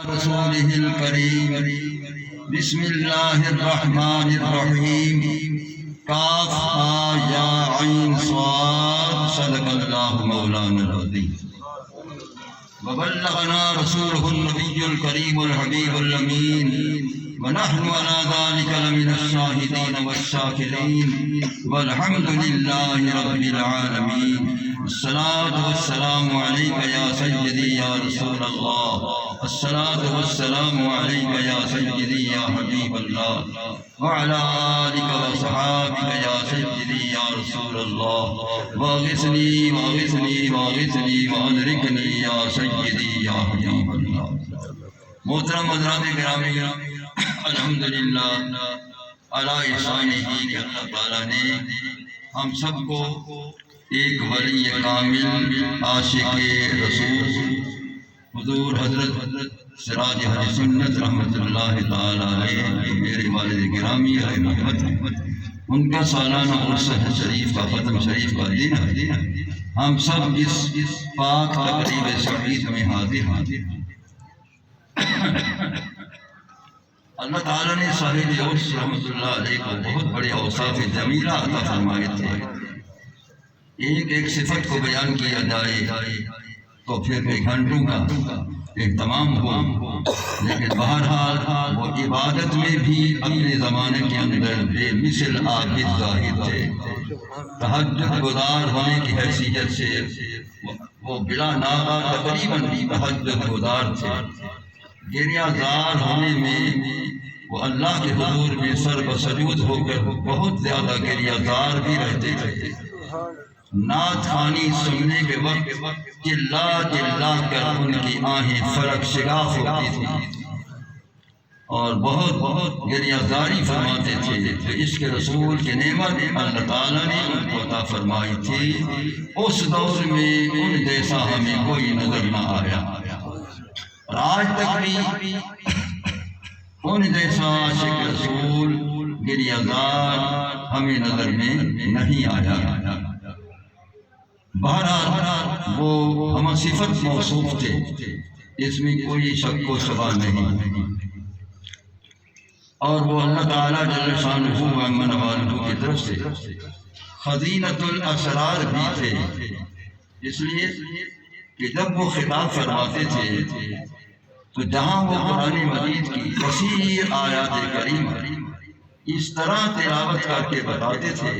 رسوله الكريم بسم الله الرحمن الرحيم کاف یا عین صاد صدق اللہ مولانا العظیم وبلغنا رسوله النبي الكريم الحبيب الأمين ونحن على ذلك لمن الشاهدين والشاكرين والحمد لله رب العالمين الصلاة والسلام عليك يا سيدي يا رسول الله الصلاة والسلام عليك يا سيدي يا حبيب الله وعلى آلك وصحابك يا سيدي يا رسول الله واغثني واغثني واغثني وأدركني يا سيدي يا حبيب الله محترم حضرات گرامی الحمدللہ علی احسانہ کہ اللہ تعالیٰ نے ہم سب کو ایک ولی کامل عاشق رسول حضور حضرت سراج اہل سنت رحمۃ اللہ تعالیٰ علیہ میرے والد گرامی رحمت ان کا سالانہ عرس شریف کا ختم شریف کا دن ہے ہم سب اس پاک تقریب سعید میں حاضر ہیں اللہ تعالیٰ نے صاحب عرس رحمۃ اللہ علیہ کو بہت بڑے اوصاف جمیلہ عطا فرمائے تھے ایک ایک صفت کو بیان کیا جائے تو پھر گھنٹوں کا اہتمام ہوا لیکن بہرحال وہ عبادت میں بھی اپنے زمانے کے اندر بے مثل عابد ظاہر تھے تہجد گزار ہونے کی حیثیت سے وہ بلا ناغہ تقریباً تہجد گزار تھے گریہ زار ہونے میں وہ اللہ کے حضور میں سر بسجود ہو کر بہت زیادہ گریہ زار بھی رہتے تھے نعت خوانی سننے کے وقت چلا چلا کر ان کی آہیں فرق شگاف ہوتی تھی اور بہت بہت گریہ زاری فرماتے تھے تو عشق رسول کی نعمت اللہ تعالیٰ نے ان کو عطا فرمائی تھی اس دور میں ان جیسا ہمیں کوئی نظر نہ آیا اور آج تک بھی ان جیسا عاشق رسول گریہ زار ہمیں نظر میں نہیں آیا بہرحال وہ ہم صفت موصوف تھے اس میں کوئی شک و شبہ نہیں اور وہ اللہ تعالیٰ جل شانہ ومن والہ کی طرف سے خزینۃ الاسرار بھی تھے اس لیے کہ جب وہ خطاب فرماتے تھے تو جہاں وہ قرآن مجید کی کثیر آیات کریمہ اس طرح تلاوت کر کے بتاتے تھے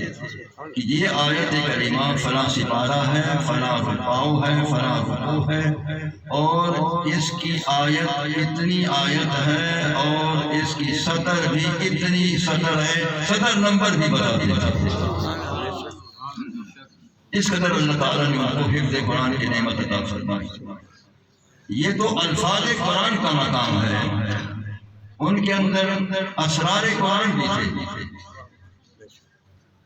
کہ یہ آیت کریمہ فلاں سپارہ ہے فلاں رکوع ہے فلاں رکوع ہے اور اس کی آیت اتنی آیت ہے اور اس کی سطر بھی اتنی سطر ہے سطر نمبر بھی بتا دیتے تھے اس قدر اللہ تعالیٰ نے ان کو حفظ قرآن کی نعمت عطا فرمائی یہ تو الفاظ قرآن کا مقام ہے ان کے اندر اسرار قرآن بھی تھے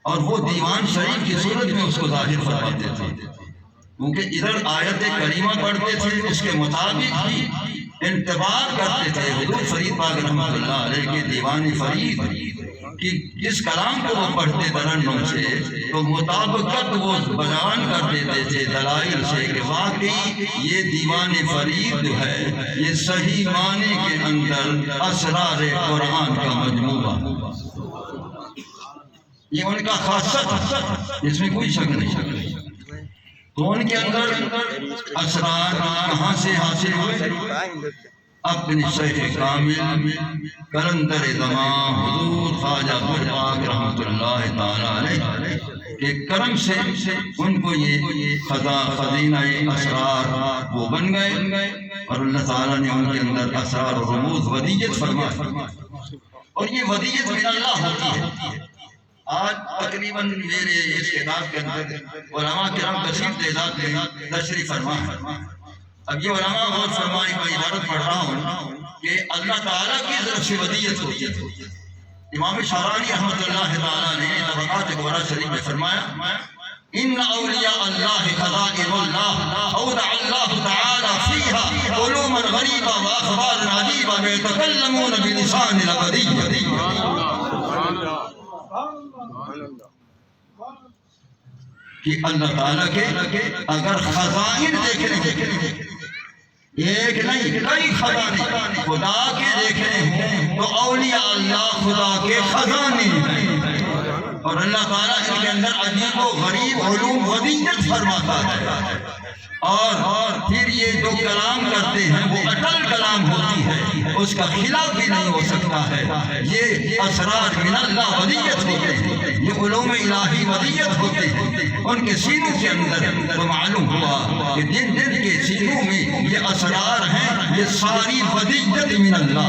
اور وہ دیوان شریف کی صورت میں اس کو ظاہر فرماتے تھے کیونکہ ادھر آیت کریمہ پڑھتے تھے اس کے مطابق ہی انتباہ کرتے تھے حضور فرید پاک رحمۃ اللہ علیہ کے دیوان فرید کہ جس کلام کو وہ پڑھتے ترنم سے تو مطابقت وہ بیان کر دیتے تھے دلائل سے کہ واقعی یہ دیوان فرید جو ہے یہ صحیح معنی کے اندر اسرار قرآن کا مجموعہ یہ ان کا خاصت اس میں کوئی شک نہیں تو ان کے اندر اسرار کہاں سے حاصل ہوئے اپنے شیخ کامل کلندر زمان حضور خواجہ پاک رحمۃ اللہ تعالیٰ علیہ کے کرم سے ان کو یہ خزینہ اسرار وہ بن گئے اور اللہ تعالیٰ نے ان کے اندر اسرار و رموز ودیت فرمائی اور یہ ودیت من اللہ ہوتی ہے آج تقریباً میرے اس کتاب کے اندر علماء کرام کثیر تعداد میں تشریف فرما اب یہ علماء غور فرمائے میں عبارت پڑھ رہا ہوں کہ اللہ تعالیٰ کی طرف سے ودیت ہوتی ہے امام شعرانی رحمۃ اللہ تعالیٰ نے طبقات کبریٰ شریف میں فرمایا ان اولیاء اللہ خزائن اللہ اودع اللہ تعالی فیہا علوما غریبا واخبارا عجیبا یتکلمون بلسان الابدیہ کہ اللہ تعالیٰ کے اگر خزائن دیکھنے ایک نہیں کئی خزانے خدا کے دیکھنے ہوں تو اولیاء اللہ خدا کے خزانے ہیں، اور اللہ تعالیٰ ان کے اندر عجیب و غریب علوم ودیت فرماتا ہے، اور پھر یہ جو کلام کرتے ہیں وہ اٹل کلام ہوتی ہے، اس کا خلاف بھی نہیں ہو سکتا ہے۔ یہ اسرار من اللہ ودیت ہوتے ہیں، یہ علوم الہی ودیت ہوتے ہیں ان کے سینوں کے اندر۔ تو معلوم ہوا کہ جن جن کے سینوں میں یہ اسرار ہیں یہ ساری ودیت من اللہ،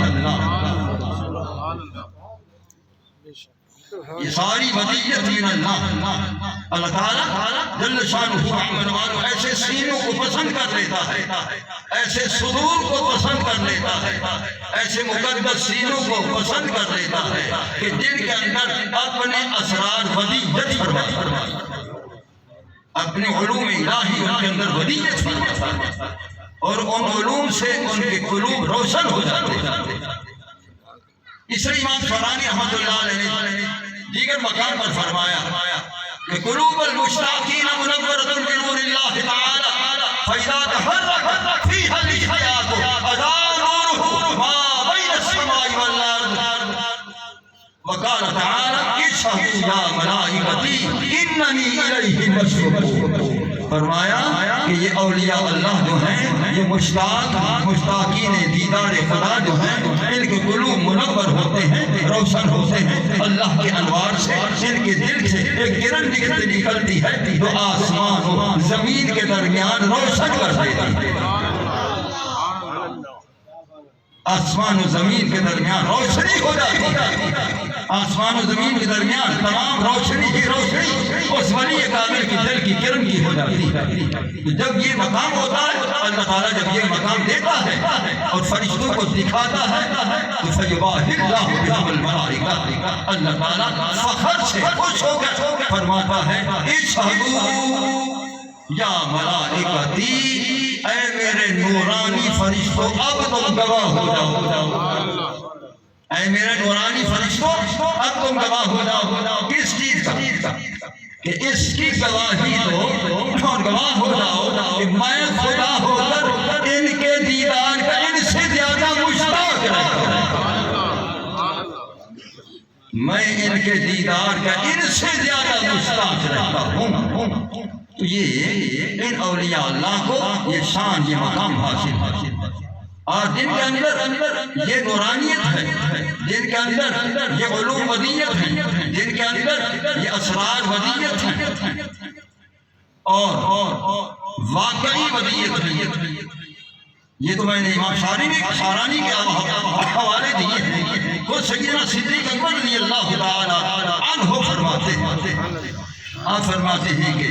یہ ساری ودیت من اللہ۔ اللہ تعالیٰ جل شانہ ایسے سینوں کو پسند کر لیتا ہے، ایسے صدور کو پسند کر لیتا ہے، ایسے مقدس سینوں کو پسند کر لیتا ہے کہ جن کے اندر اپنے اسرار ودیت فرماتا ہے، اپنے علوم الہی ان کے اندر ودیت فرماتا ہے، اور ان علوم سے ان کے قلوب روشن ہو جاتے ہیں۔ اس لیے امام شعرانی رحمۃ اللہ علیہ نے دیگر مقام پر فرمایا کہ قلوب المشتاقین منورۃ بنور اللہ تعالی فاذا تحرک فیہا الاشتیاق اضاء نورہ ما بین السماء والارض، وقال تعالی اشہدوا یا ملائکتی اننی الیہ مشفوق۔ فرمایا کہ یہ اولیاء اللہ جو ہیں یہ مشتاقین دیدار خدا جو ہیں ان کے قلوب منور ہوتے ہیں، روشن ہوتے ہیں اللہ کے انوار سے، ان کے دل سے ایک کرن نکلتی ہے جو آسمان و زمین کے درمیان روشن کر دیتی ہے، آسمان و زمین کے درمیان روشنی ہو جاتی ہے، آسمان و زمین کے درمیان تمام روشنی ہی روشنی اس ولی کامل کی دل کی کرن کی ہو جاتی ہے۔ جب یہ مقام ہوتا ہے اللہ تعالیٰ جب یہ مقام دیتا ہے اور فرشتوں کو دکھاتا ہے تو فیباہی اللہ بہم الملائکہ، اللہ تعالیٰ فخر سے خوش ہو کر فرماتا ہے اشہدوا یا ملائکتی، اے میرے نورانی فرشتوں اب تم گواہ ہو جاؤ، اے میرے نورانی فرشتوں اب تم گواہ ہو جاؤ۔ کس چیز کا؟ کہ اس کی گواہی دو اور گواہ ہو جاؤ کہ میں خدا ہو کر ان کے دیدار کا ان سے زیادہ مشتاق رہتا ہوں، میں ان کے دیدار کا ان سے زیادہ مشتاق رہتا ہوں۔ تو یہ ان اولیاء اللہ کو یہ شان یہ مقام حاصل ہے، اور جن کے اندر یہ نورانیت ہے، جن کے اندر یہ علوم ودیت ہے، جن کے اندر یہ اسرار ودیت ہے اور واقعی ودیت ہے۔ یہ تو میں نے امام شعرانی کے حوالے دیے ہیں، خود سیدنا صدیق اکبر رضی اللہ تعالی عنہ فرماتے ہیں، آپ فرماتے ہیں کہ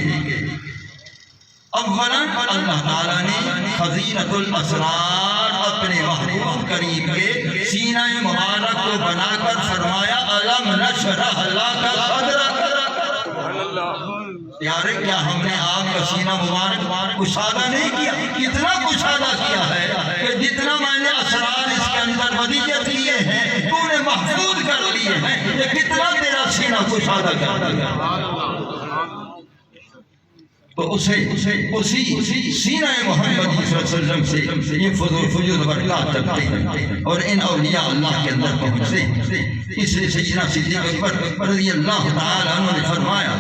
اولا اللہ تعالیٰ نے خزینۃ الاسرار اپنے محبوب کریم کے سینہ مبارک کو بنا کر فرمایا الم نشرح لک صدرک۔ پیارے کیا ہم نے آپ کا سینہ مبارک کشادہ نہیں کیا؟ کتنا کشادہ کیا ہے کہ جتنا میں نے اسرار اس کے اندر ودیت کیے ہیں تو نے محفوظ کر لیے ہیں، یہ کتنا تیرا سینہ کشادہ کر دیا۔ تو اسی سینہ محمد صلی اللہ علیہ وسلم سے یہ فضول برکات چلتے ہیں اور ان اولیاء اللہ کے اندر پہنچتے ہیں۔ اس لیے سیدنا صدیق اکبر رضی اللہ تعالی عنہ نے فرمایا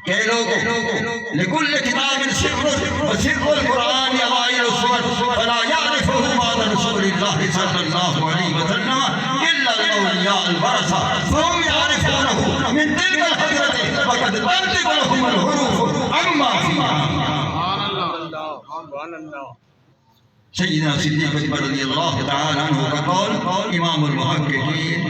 کہ لوگوں لکل کتاب سر وسر القرآن اوائل السور فلا يعرفه بعد رسول اللہ صلی اللہ علیہ وسلم الا الاولیاء الورثہ فهم يعرفونه من تلك الحضرة وقد تنطق لهم الحروف عما فيها۔ سیدنا صدیق اکبر رضی اللہ تعالی عنہ کا قول امام المحققین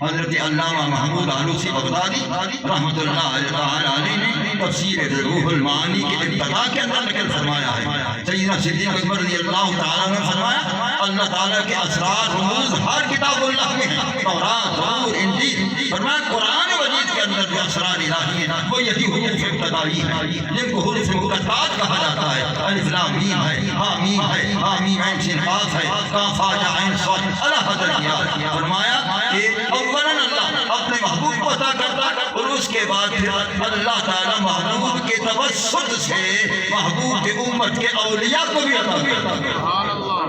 حضرت علامہ محمود علوسی بغدادی رحمۃ اللہ تعالی علیہ نے تفسیر روح المعانی کے ابتداء کے اندر نقل فرمایا ہے۔ سیدنا صدیق اکبر رضی اللہ تعالی عنہ نے فرمایا اللہ تعالیٰ کے اسرار رموز ہر کتاب اللہ میں ہیں، تورات، زبور، انجیل، فرمایا قرآن مجید کے اندر جو اسرار الہی ہیں وہ یہی حروف ابتدائی ہیں جن کو حروف مقطعات کہا جاتا ہے۔ الف لام میم ہے، ہا میم ہے، ہا میم عین سین قاف ہے، کاف ہا یا عین صاد۔ اللہ حضرت کیا فرمایا کہ اولاً اللہ اپنے محبوب کو عطا کرتا اور اس کے بعد پھر اللہ تعالیٰ محبوب کے توسط سے محبوب کے امت کے اولیاء کو بھی عطا کرتا۔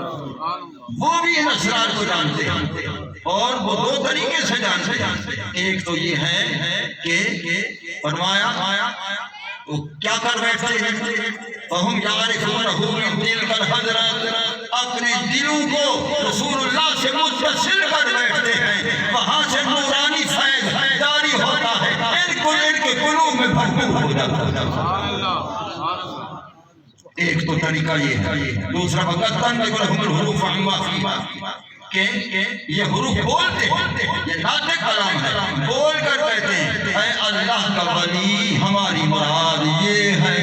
وہ بھی ان اسرار کو جانتے ہیں، اور وہ دو طریقے سے جانتے ہیں۔ ایک تو یہ ہے کہ فرمایا وہ کیا کر بیٹھتے ہیں، فَهُمْ يَعْرِفُونَهُ مِنْ تِلْكَ الْحَضْرَةِ، اپنے دلوں کو رسول اللہ سے متصل کر بیٹھتے ہیں، وہاں سے نورانی فیض جاری ہوتا ہے، ان کے قلوب میں بھرپور ہو جاتا ہے۔ ایک تو طریقہ یہ ہے۔ دوسرا وَقَدْ لَهُمُ الْحُرُوفُ عَمَّا فِيهَا، کہ یہ حروف بولتے ہیں، یہ ناطق کلام ہے، بول کر کہتے ہیں اے اللہ کا ولی ہماری مراد یہ ہے۔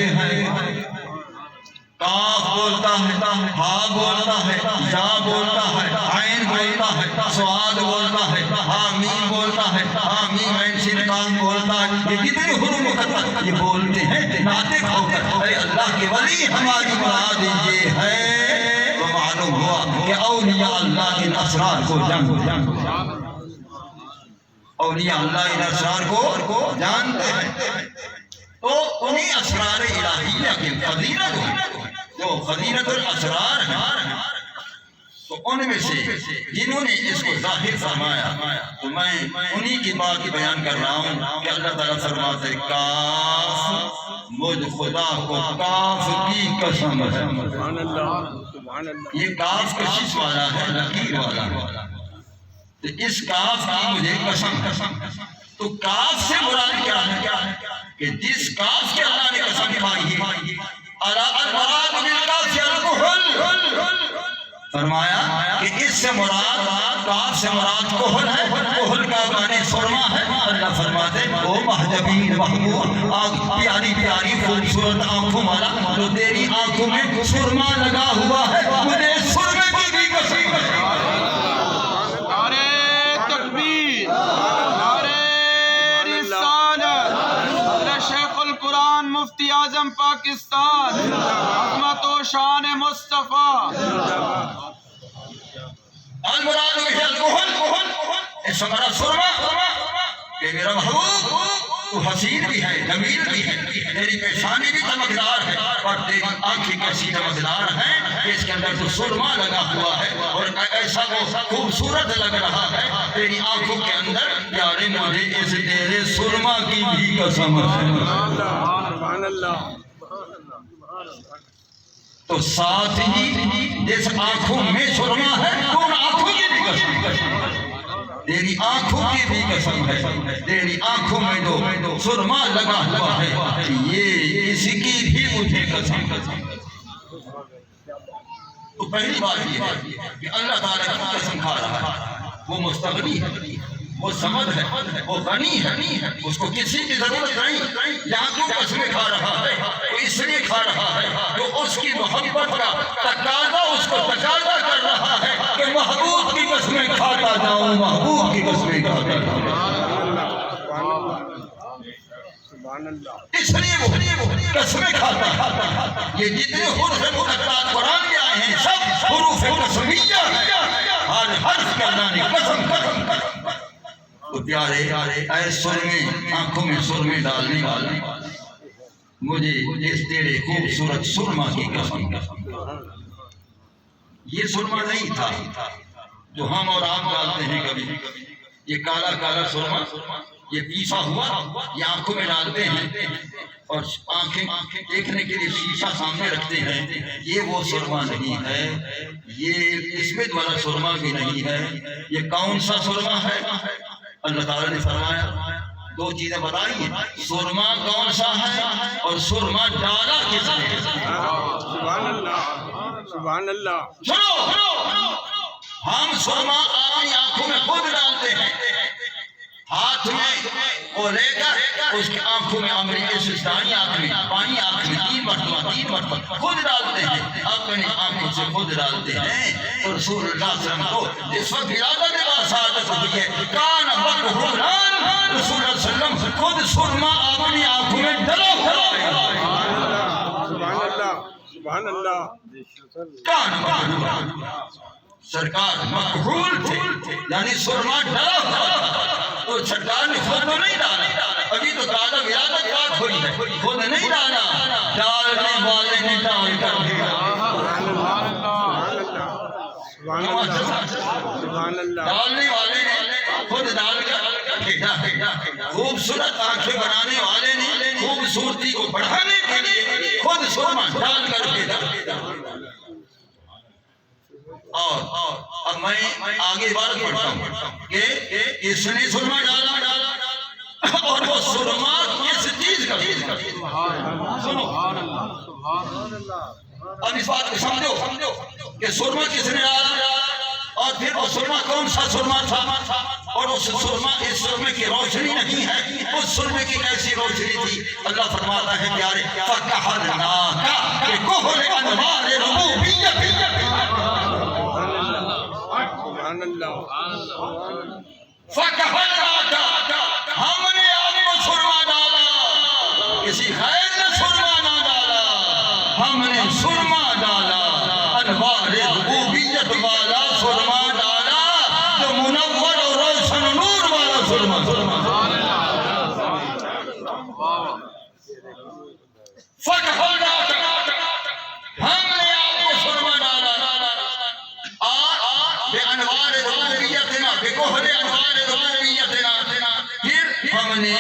کاف بولتا ہے، ہا بولتا ہے، یا بولتا ہے، عین بولتا ہے، صاد بولتا ہے، حامیم بولتا ہے، حامیم عین سین کاف بولتا ہے، یہ کتنے حروف مقدس یہ بولتے ہیں ناطق ہو کر اے اللہ کے ولی ہماری مراد یہ ہے۔ تو معلوم ہوا کہ اولیاء اللہ ان اسرار کو جانتے ہیں، اولیاء اللہ ان اسرار کو جانتے ہیں، تو انہی اسرار الہیہ کے فضیلت جو فضیلت الاسرار ہیں، تو ان میں سے جنہوں نے اس کو ظاہر فرمایا، تو میں انہی کی بات بیان کر رہا ہوں کہ اللہ تعالیٰ فرماتے ہیں کاف، مجھ خدا کو کاف کی قسم ہے۔ یہ کاف کشش والا ہے، لکیر والا ہے، تو اس کاف کی مجھے قسم۔ تو کاف سے مراد کیا ہے کہ جس کاف کے اللہ نے قسم کھائی ہے، المراد بالکاف الکحل، فرمایا کہ اس سے مراد کاف سے مراد کحل ہے، کحل کا معنی سرما ہے۔ اللہ فرماتے او مہجبین محبوب، پیاری پیاری خوبصورت آنکھوں والا، جو تیری آنکھوں میں سرما لگا ہوا ہے، مجھے سرمے کی بھی قسم ہے۔ نعرہ تکبیر، نعرہ رسالت، شیخ القرآن مفتی اعظم پاکستان، عظمت و شان مصطفیٰ۔ المراد بہ الکحل، اس سے مراد سرما، کہ میرا محبوب تو حسین بھی ہے، جمیل بھی ہے، تیری پیشانی بھی چمکدار ہے، اور تیری آنکھیں کیسی چمکدار ہیں کہ اس کے اندر تو سرما لگا ہوا ہے، اور ایسا وہ خوبصورت لگ رہا ہے تیری آنکھوں کے اندر، پیارے مجھے اس تیرے سرما کی بھی قسم ہے۔ تو ساتھ ہی جس آنکھوں میں سرما ہے ان آنکھوں کی بھی قسم ہے، تیری آنکھوں کی بھی قسم ہے، تیری آنکھوں میں جو سرما لگا ہوا ہے یہ اس کی بھی مجھے قسم۔ تو پہلی بات یہ ہے کہ اللہ تعالیٰ کی قسم کھا رہا ہے، وہ مستغنی ہے، وہ صمد ہے، وہ غنی ہے، اس کو کسی کی ضرورت نہیں۔ یہاں کیوں قسمیں کھا رہا ہے؟ وہ اس لیے کھا رہا ہے کہ اس کی محبت کا تقاضا اس کو تقاضا کر رہا ہے کہ محبوب کی قسمیں کھاتا جاؤں، محبوب کی قسمیں کھاتا جاؤں، اس لیے وہ قسمیں کھاتا ہے۔ یہ جتنے حروف مقدسات قرآن میں آئے ہیں سب حروف قسمیہ ہیں، ہر حرف کے اللہ نے قسم۔ تو پیارے اے سرمے، آنکھوں میں سرمے ڈالنے والے، مجھے اس تیرے خوبصورت سرما کی قسم۔ یہ سرما نہیں تھا جو ہم اور آپ ڈالتے ہیں کبھی، یہ کالا کالا سرما، یہ پیسا ہوا، یہ آنکھوں میں ڈالتے ہیں اور آنکھیں دیکھنے کے لیے شیشہ سامنے رکھتے ہیں، یہ وہ سرما نہیں ہے، یہ اسمت والا سرما بھی نہیں ہے۔ یہ کون سا سرما ہے؟ اللہ تعالیٰ نے فرمایا دو چیزیں بتائی ہیں، سرما کون سا ہے اور سرما ڈالا کس نے۔ سبحان اللہ، سبحان اللہ۔ سنو، ہم سرما اپنی آنکھوں میں خود ڈالتے ہیں، ہاتھ میں وہ لے کر اس کی آنکھوں میں دانی آنکھ میں پانی آنکھ میں تین مرتبہ خود ڈالتے ہیں، اپنی آنکھوں سے خود ڈالتے ہیں۔ تو رسول اللہ صلی اللہ علیہ وسلم کو جس وقت ولادت باسعادت ہوئی ہے، کان مکحولان، رسول اللہ صلی اللہ علیہ وسلم خود سرما اپنی آنکھوں میں ڈلا ہوا ہے۔ سبحان اللہ، سبحان اللہ۔ کان مکحولان، سرکار مکحول تھے، یعنی سرما ڈلا ہوا تھا، تو سرکار نے خود تو نہیں ڈالا، ابھی تو تازہ ولادت بات ہوئی ہے، خود نہیں ڈالا، ڈالنے والے نے ڈال کر دیا۔ ڈالنے والے نے خود ڈال کر پھینکا ہے، خوبصورت آنکھیں بنانے والے نے خوبصورتی کو بڑھانے کے لیے خود سرما ڈال کر پھینکا۔ اور اب میں آگے بات پڑھتا ہوں کہ اس نے سرما ڈالا اور وہ سرما کس چیز کا؟ سنو اب اس بات کو سمجھو کہ سرما کس نے ڈالا اور پھر وہ سرما کون سا سرما تھا، اور اس سرما اس سرمے کی روشنی نہیں ہے، اس سرمے کی کیسی روشنی تھی؟ اللہ فرماتا ہے پیارے فَكَحَلْنَاكَ بِكُحْلِ أَنْوَارِ رُبُوبِيَّتِكَ، فَكَحَلْنَاكَ ہم نے آپ کو سرما ڈالا، کسی غیر نے سرما نہ ڈالا، ہم نے سرما ڈالا، انوار ربوبیت والا سرما ڈالا، جو منور اور روشن نور والا سرما۔ فَكَحَلْنَاكَ ہم نے آپ کو سرما ڈالا، بِأَنْوَارِ رُبُوبِيَّتِنَا بِكُحْلِ أَنْوَارِ رُبُوبِيَّتِنَا، پھر ہم نے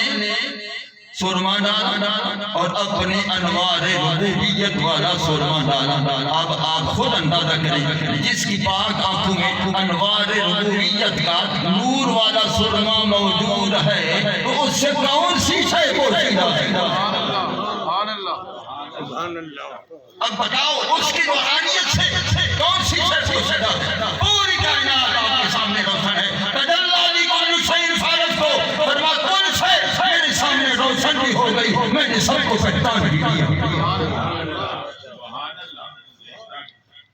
سرما ڈالا اور اپنی انوار ربوبیت والا سرما ڈالا۔ اب آپ خود اندازہ کریں جس کی پاک آنکھوں میں انوار ربوبیت کا نور والا سرما موجود ہے تو اس سے کون سی شے پوشیدہ ہے؟ اب بتاؤ اس کی روحانیت سے کون سی شے پوشیدہ ہے؟ پوری کائنات آپ کے سامنے روشن ہے۔ تجلی لکل شیء فعلته، فرما کل شے میرے سامنے روشن بھی ہو گئی، میں نے سب کو پہچان بھی لیا۔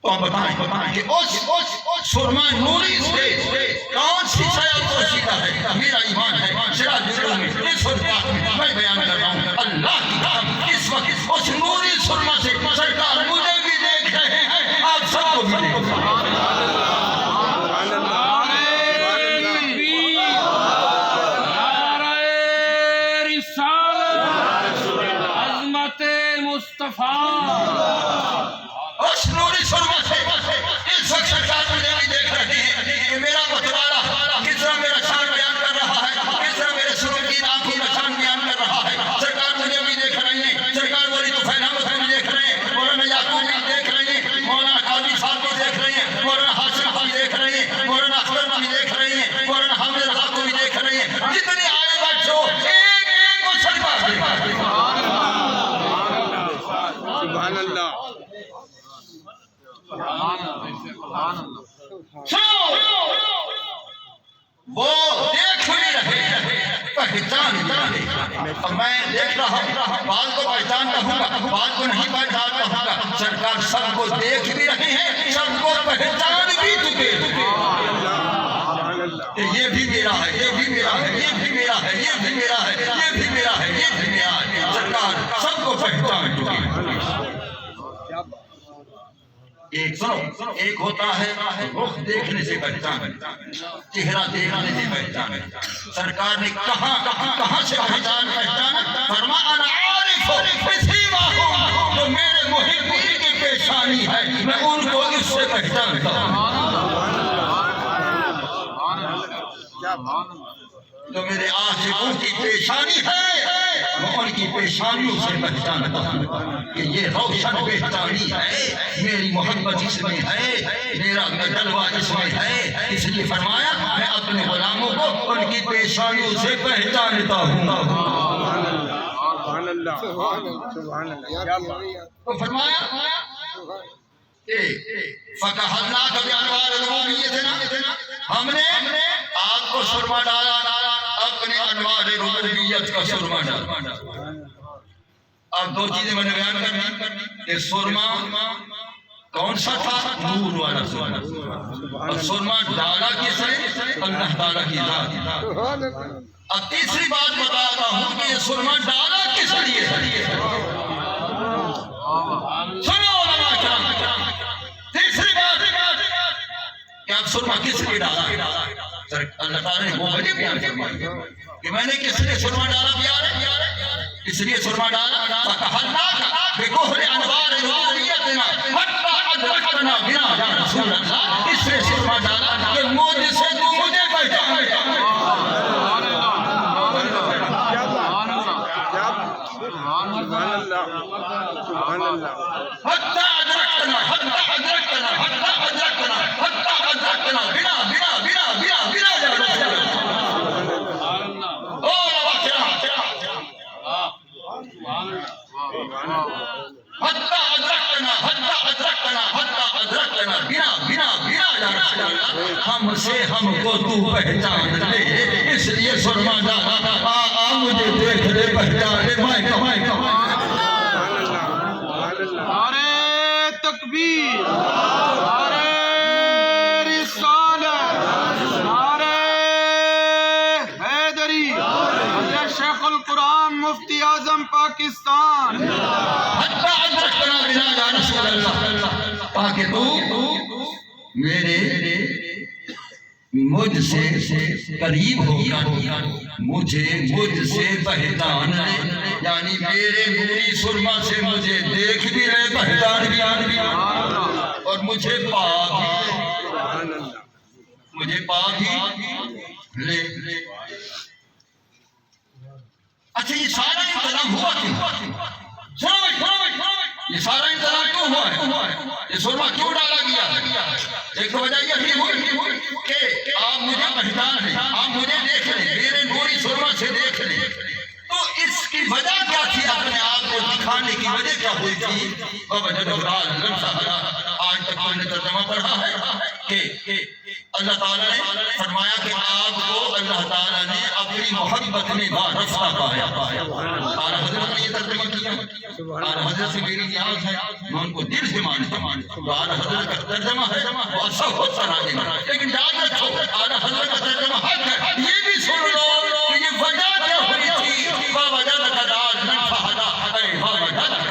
تو ہم بتائیں کہ اس سرما نوری سے کون سی شے پوشیدہ ہے؟ میرا ایمان ہے سراج العلوم میں اس وقت میں بیان کر رہا ہوں، اللہ کی قسم اس وقت اس نوری سرما سے سرکار مجھے بھی دیکھ رہے ہیں، آپ سب کو بھی دیکھ رہے ہیں۔ اس نوری سرما سے اس وقت سرکار مجھے بھی دیکھ رہے ہیں کہ میرا متوالا کس طرح میرا شان بیان کر رہا ہے، کس طرح میرے سرور کی آنکھوں کا شان بیان کر رہا ہے۔ سرکار مجھے بھی دیکھ رہے ہیں، سرکار والی تو فیلامت کو بھی دیکھ رہے ہیں، مولانا یعقوب بھی دیکھ رہے ہیں، مولانا قاضی صاحب بھی دیکھ رہے ہیں، مولانا حاشم بھی دیکھ رہے ہیں، مولانا اختر بھی دیکھ رہے ہیں، مولانا حامد رضا کو بھی دیکھ رہے ہیں۔ جتنے آئے بچوں ایک ایک کو سرکار دیکھ رہے ہیں۔ سبحان اللہ، وہ دیکھ بھی رہے پہچان بھی رہے۔ اور میں دیکھ رہا ہوں بعض کو پہچانتا ہوں گا، بعض کو نہیں پہچانتا ہوں گا۔ سرکار سب کو دیکھ بھی رہے ہیں، سب کو پہچان بھی چکے ہیں۔ یہ بھی میرا ہے، یہ بھی میرا ہے، یہ بھی میرا ہے، یہ بھی میرا ہے، یہ بھی میرا ہے، یہ بھی میرا ہے۔ سرکار سب کو پہچان چکے ہیں۔ ایک سنو، ایک ہوتا ہے رخ دیکھنے سے پہچان، چہرہ دیکھنے سے پہچان۔ سرکار نے کہاں سے پہچانا؟ فرما انا عارف بسیماہم، جو میرے محبین کی پیشانی ہے میں ان کو اس سے پہچانتا ہوں۔ جو میرے عاشقوں کی پیشانی ہے میں ان کی پیشانیوں سے پہچانتا ہوں کہ یہ روشن پہچانی ہے، میری محبت اس میں ہے، میرا جلوہ اس میں ہے۔ اس لیے فرمایا میں اپنے غلاموں کو ان کی پیشانیوں سے پہچانتا ہوں۔ سبحان اللہ، سبحان اللہ۔ تو فرمایا فَكَحَلْنَاكَ بِأَنْوَارِ رُبُوبِيَّتِنَا، ہم نے آپ کو سرما ڈالا، اپنے انوار ربوبیت کا سرما ڈالا۔ اب دو چیزیں میں نے بیان کرنی کہ سرما کون سا تھا؟ نور والا سرما۔ اور سرما ڈالا کس نے؟ اللہ تعالیٰ کی ذات۔ اب تیسری بات بتاتا ہوں کہ یہ سرما ڈالا کس لیے ہے؟ سنو علماء کرام، تیسری بات کہ اب سرما کس لیے ڈالا؟ اللہ تعالیٰ نے وہ وجہ بیان فرمائی کہ میں نے کس لیے سرما ڈالا پیارے اس لیے سرما ڈالا فَكَحَلْنَاكَ بِكُحْلِ أَنْوَارِ رُبُوبِيَّتِنَا حَتَّى أَدْرَكْتَنَا بِنَا يَا رسول اللہ اس لیے سرما ڈالا کہ مجھ سے تو مجھے پہچان لیا سبحان اللہ سبحان اللہ حَتَّى أَدْرَكْتَنَا حَتَّى أَدْرَكْتَنَا حَتَّى أَدْرَكْتَنَا حَتَّى أَدْرَكْتَنَا بِنَا بِنَا بِنَا بِنَا بِنَا يَا رسول اللہ او حتى أدركتنا بنا بنا بنا يا رسول اللہ ہم سے ہم کو تو پہچان لے اس لیے سرما ڈالا مجھے دیکھ لے پہچان لے میں کمائے نعرہ تکبیر، نعرہ رسالت، نعرہ حیدری، حضرت شیخ القرآن مفتی اعظم پاکستان حتى أدركتنا بنا يا رسول اللہ تاکہ تو میرے مجھ سے قریب ہو کر مجھے مجھ سے پہچان لے یعنی میرے نوری سرما سے مجھے دیکھ بھی لے پہچان بھی اور مجھے پا بھی لے اچھا یہ سارا انتظام ہوا کیوں یہ سارا انتظام کیوں ہوا ہے یہ سرما کیوں ڈالا گیا ایک تو وجہ یہ ہوئی کہ آپ مجھے پہچان لیں آپ مجھے دیکھ لیں میرے نوری سرما سے دیکھ لیں تو اس کی وجہ کیا تھی اپنے آپ کو دکھانے کی وجہ کیا ہوئی تھی آج تک میں نے ترجمہ پڑھا ہے کہ اللہ تعالیٰ نے فرمایا کہ آپ کو اللہ تعالیٰ نے اپنی محبت میں وارفتہ پایا اعلیٰ حضرت نے یہ ترجمہ کیا اعلیٰ حضرت سے میری نیاز ہے میں ان کو دل سے مانتا ہوں اعلیٰ حضرت کا ترجمہ ہے وہ سب خود سرانے میں لیکن یاد رکھو اعلیٰ حضرت کا ترجمہ حق ہے یہ بھی سن لو کہ یہ وجہ کیا ہوئی تھی وَوَجَدَكَ ضَالًّا فَهَدَىٰ اے وَوَجَدَكَ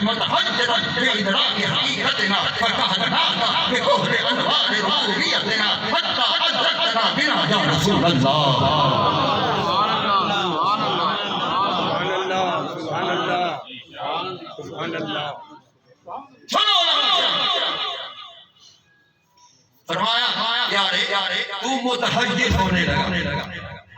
متحجرا بإدراك حقيقتنا فكهناك بكهر أنوار ربوبيتنا حتى أدركتنا بنا يا رسول الله سبحان اللہ سبحان اللہ سنو فرمایا یارے تو متحجر ہونے لگا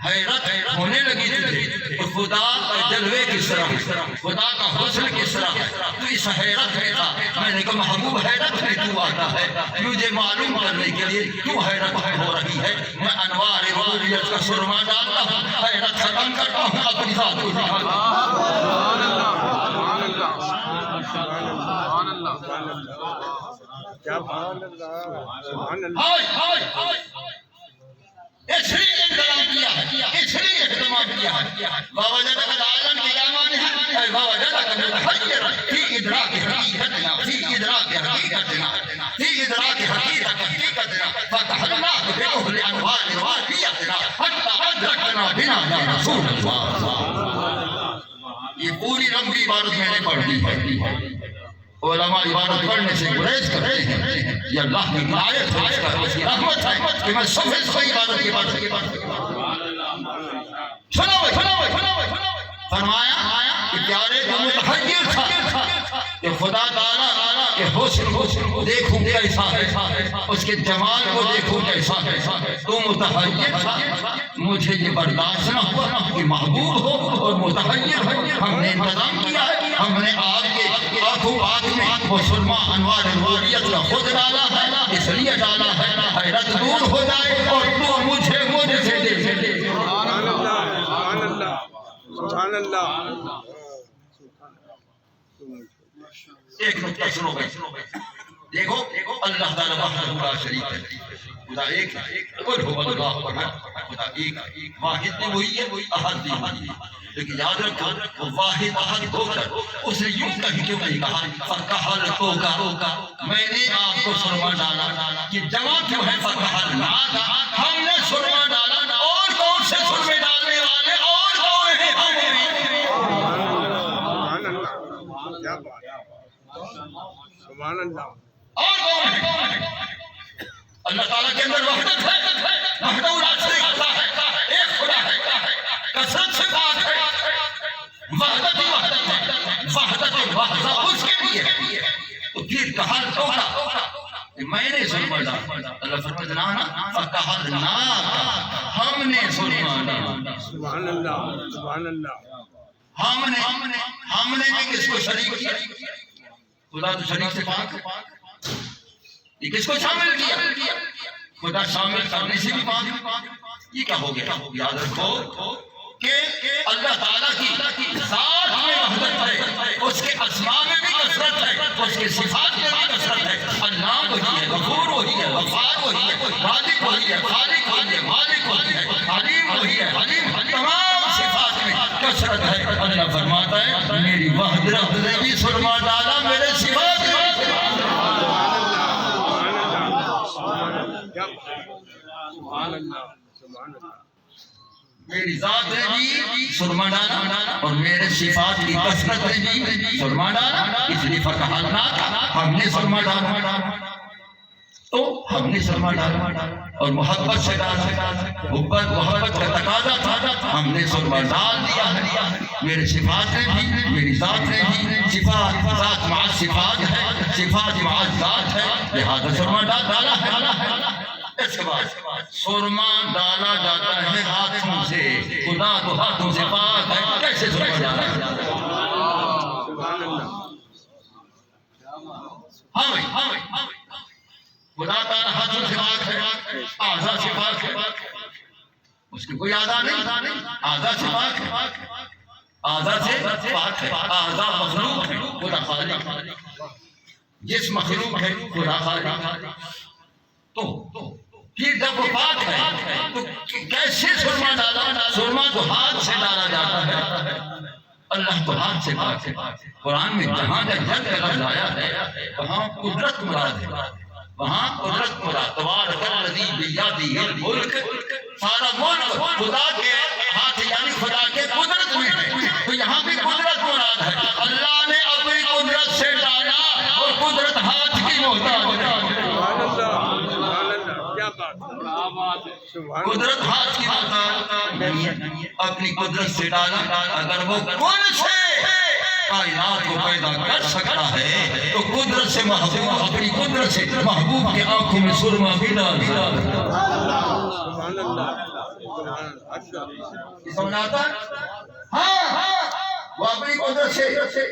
حیرت ہونے لگی تجھے خدا کا جلوے کس طرح خدا کا حسن کس طرح تو اس حیرت میں تھا میں نے کہا محبوب حیرت میں تو آتا ہے مجھے معلوم کرنے کے لیے کیوں حیرت ہو رہی ہے میں انوار ربوبیت کا سرما ڈالتا ہوں حیرت ختم کرتا ہوں اپنی ذات کو دکھاتا ہوں اس لیے انتظام کیا ہے اس لیے اہتمام کیا ہے وَوَجَدَكَ ضَالًّا کے کیا معنی ہے اے وَوَجَدَكَ مُتَحَيِّرًا فِي إِدْرَاكِ حَقِيقَتِنَا فِي إِدْرَاكِ حَقِيقَتِنَا فِي إِدْرَاكِ حَقِيقَتِنَا فَكَحَلْنَاكَ بِكُحْلِ أَنْوَارِ رُبُوبِيَّتِنَا حَتَّى أَدْرَكْتَنَا بِنَا يَا رسول اللہ یہ پوری لمبی عبارت میں نے پڑھ دی ہے علماء عبادت پڑھنے سے گریز کرتے ہیں یہ اللہ کی آیت ہے اس کی رحمت ہے کہ میں صفحے عبادت کی بات سنو فرمایا کہ پیارے جو متحیر تھا کہ خدا تعالیٰ کہ حسن دیکھوں کیسا ہے اس کے جمال کو دیکھوں کیسا ہے تو متحیر تھا مجھے یہ برداشت نہ ہوا کہ محبوب ہو اور متحیر ہو ہم نے انتظام کیا ہے ہم نے آپ کے آنکھوں آنکھ میں وہ سرما انوار ربوبیت کا خود ڈالا ہے اس لیے ڈالا ہے حیرت دور ہو جائے اور تو مجھے سے دیکھ لے سبحان اللہ ایک نقطہ سنو بھائی دیکھو اللہ تعالیٰ وحدہ لا شریک ہے خدا ایک ہے قل هو اللہ احد خدا ایک واحد بھی وہی ہے احد بھی وہی ہے لیکن یاد رکھو وہ واحد احد ہو کر اس نے یوں کہیں کیوں نہیں کہا فَكَحَلْتُكَ میں نے آپ کو سرما ڈالا کہ جمع کیوں ہے فَكَحَلْنَاكَ ہم نے سرما ڈالا اور کون سے سرمے ڈالنے والے اور کون ہیں سبحان اللہ اور کون ہے اللہ تعالیٰ کے اندر وحدت ہے، وحدہ لا شریک ہے، ایک خدا ہے، کثرت سے پاک ہے، وحدت ہی وحدت ہے، وحدت وحدہ اس کے لیے ہے۔ تو پھر کہا ٹوکا میں نے سرما ڈالا، اللہ فرماتا نا فَقَهَرْنَا ہم نے سرما ڈالا، سبحان اللہ سبحان اللہ ہم نے بھی کس کو شریک کیا؟ خدا تو شریک سے پاک ہے، یہ کس کو شامل کیا؟ خدا شامل کرنے سے بھی پاک ہے۔ یہ کیا ہو گیا؟ یاد رکھو کہ اللہ تعالیٰ کی ذات میں وحدت ہے، اس کے اسماء میں بھی کثرت ہے، اس کے صفات میں بھی کثرت ہے۔ اللہ وہی ہے، غفور وہی ہے، غفار وہی ہے، رازق وہی ہے، خالق وہی ہے، مالک وہی ہے، علیم وہی ہے، حلیم، تمام صفات میں کثرت ہے۔ اللہ فرماتا ہے میری وحدت نے بھی سرما ڈالا میرے صفات میں۔ سبحان اللہ سبحان اللہ میری ذات نے بھی سرما ڈالا اور میرے صفات کی کثرت نے بھی سرما ڈالا، اس لیے فَقَهَرْنَا ہم نے سرما ڈالا، تو ہم نے سرما ڈالا اور محبت سے ڈالا، محبت کا تقاضا تھا، ہم نے سرما ڈال دیا ہے۔ میرے صفات نے بھی، میری ذات نے بھی، صفات ذات مع صفات ہے، صفات مع ذات ہے، لہذا سرما ڈالا ہے۔ اس کے بعد سرما ڈالا جاتا ہے ہاتھوں سے، خدا تو ہاتھوں سے پاک ہے، کیسے سرما ڈالا ہے؟ سبحان اللہ ہاں بھائی خدا تعالیٰ ہاتھوں سے پاک ہے، اعضاء سے پاک ہے، اس کی کوئی اعضاء نہیں، اعضاء سے پاک ہے، اعضاء سے پاک ہے، اعضاء مخلوق ہے، خدا خالق، جسم مخلوق ہے، خدا خالق۔ تو پھر جب وہ پاک ہے تو کیسے سرما ڈالا؟ سرما تو ہاتھ سے ڈالا جاتا ہے، اللہ تو ہاتھ سے پاک ہے۔ قرآن میں جہاں جب جگ کا لفظ آیا ہے وہاں قدرت مراد ہے، وہاں قدرت مراد، تبارک الذی بیدہ الملک، سارا ملک خدا کے ہاتھ یعنی خدا کے قدرت میں ہے، تو یہاں بھی قدرت مراد ہے۔ اللہ نے اپنی قدرت سے ڈالا اور قدرت ہاتھ کی محتاج ہے۔ سبحان اللہ کیا بات ہے سبحان قدرت ہاتھ کی محتاج نہیں ہے، اپنی قدرت سے ڈالا۔ اگر وہ کون سے کائنات کو پیدا کر سکتا ہے تو قدرت سے محبوب، اپنی قدرت سے محبوب کے آنکھوں میں سرما بھی ڈال دیا۔ سبحان اللہ سمجھاتا ہے؟ ہاں وہ اپنی قدرت سے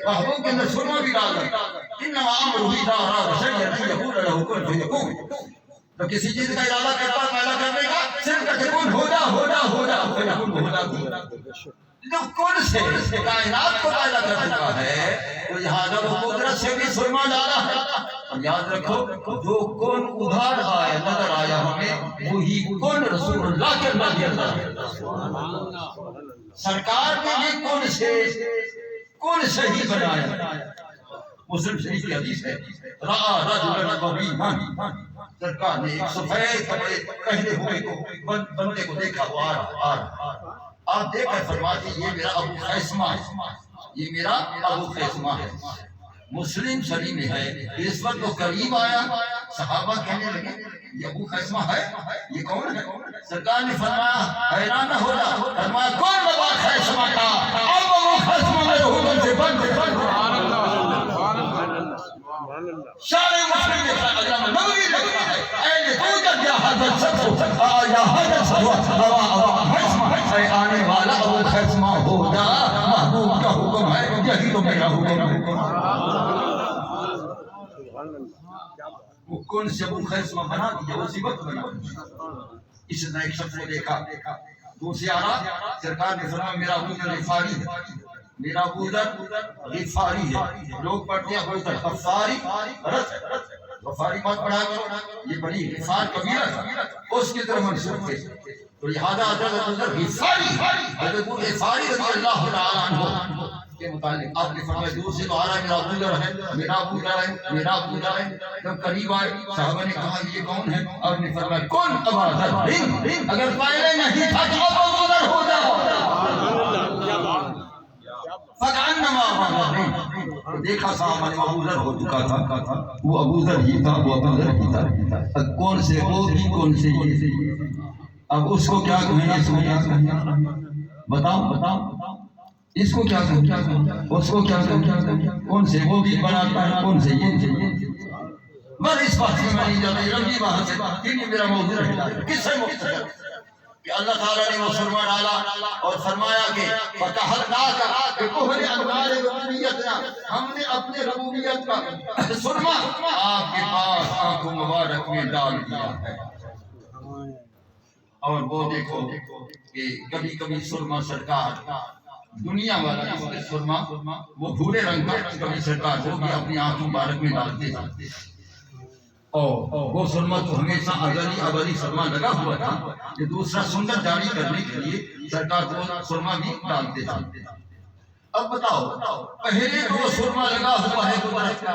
محبوب کے اندر سرما بھی ڈال دیا۔ انما امرہ اذا اراد شیئا ان یقول له کن فیکون۔ تو کسی چیز کا ارادہ کرتا ہے پیدا کرنے کا، صرف کہتے کن ہو جا فیکون ہو جا۔ جو کن سے کائنات کو پیدا کر چکا ہے تو لہٰذا وہ قدرت سے بھی سرما ڈالا ہے۔ اور یاد رکھو جو کن ادھر آیا نظر آیا ہمیں وہی کن رسول اللہ کے اندر بھی اللہ ہے۔ سرکار نے بھی کن سے ہی بنایا۔ مسلم شریف کی حدیث ہے رَأَى رَجُلًا قَوِيمًا، سرکار نے ایک سفید کپڑے پہنے ہوئے بندے کو دیکھا، وہ آ رہا۔ آپ دیکھ کر فرماتے یہ میرا ابو خیثمہ ہے، یہ میرا ابو خیثمہ ہے۔ مسلم شریف میں ہے اس وقت وہ قریب آیا، صحابہ کہنے لگے یہ ابو خیثمہ ہے، یہ کون ہے؟ سرکار نے فرمایا حیران نہ ہونا، فرمایا کون ابو خیثمہ تھا؟ اب ابو خیثمہ میرے حکم سے بند ہے۔ شارع مسلم نے علامہ نووی لکھا ہے اے توجد یا حضرت شخص یا حضرت شخص اے آنے والا ابو خیثمہ ہو جا، محبوب کا حکم ہے، یہی تو میرا حکم ہے۔ وہ کون سے ابو خیثمہ بنا دیا، اسی وقت بنا دیا۔ اس نے ایک شخص کو دیکھا، دوسرے آ رہا، سرکار نے فرمایا میرا ابو ذر غفاری ہے، میرا ابو ذر غفاری ہے۔ لوگ پڑھتے ہیں ابو ذر غفاری، غفاری مت پڑھا کرو، یہ بڑی غفار کبیرہ تھا، اس کی طرف منسوب تھے۔ تو لہذا حضرت ابو ذر غفاری، حضرت ابو غفاری رضی اللہ تعالیٰ عنہ کے متعلق آپ نے فرمایا دور سے تو آ رہا ہے میرا ابو ذر ہے، میرا ابو ذر ہے، میرا ابو ذر ہے۔ جب قریب آئے صحابہ نے کہا یہ کون ہے؟ آپ نے فرمایا کون ابا ذر، اگر پہلے نہیں تھا تو اب ابو ذر ہو جاؤ۔ فَكَأَنَّمَا أَبَا ذَرٍ دیکھا صاحب ابو ذر ہو چکا تھا، وہ ابو ذر ہی تھا، وہ ابو ذر ہی تھا، کون سے وہ بھی کون سے یہ، اب اس کو کیا کہیں، اس کو کیا کہیں، بتاؤ اس کو کیا کہیں، اس کو کیا کہیں، کون سے وہ بھی بناتا ہے، کون سے یہ، بس اس بات میں نہیں جاتا، رنگی بات سے کیونکہ میرا موضوع ہے کس سے مختصر کہ اللہ تعالیٰ نے وہ سرما ڈالا اور فرمایا کہ فَتَحَرْنَاكَ بِكُفْرِ أَنْوَارِ رُبُوبِيَّتِنَا، ہم نے اپنے ربوبیت کا سرما آپ کے پاس آنکھوں مبارک میں ڈال دیا ہے۔ اور وہ دیکھو کہ کبھی کبھی سرما سرکار دنیا والا اس کے سرما وہ بھورے رنگ کا کبھی سرکار وہ بھی اپنی آنکھوں مبارک میں ڈالتے جاتے، اور وہ سرما تو ہمیشہ ابدی سرما لگا ہوا تھا کہ دوسرا سنت جاری کرنے کے لیے سرکار کو سرما بھی ڈالتے تھے۔ اب بتاؤ پہلے تو وہ سرما لگا ہوا ہے قدرت کا،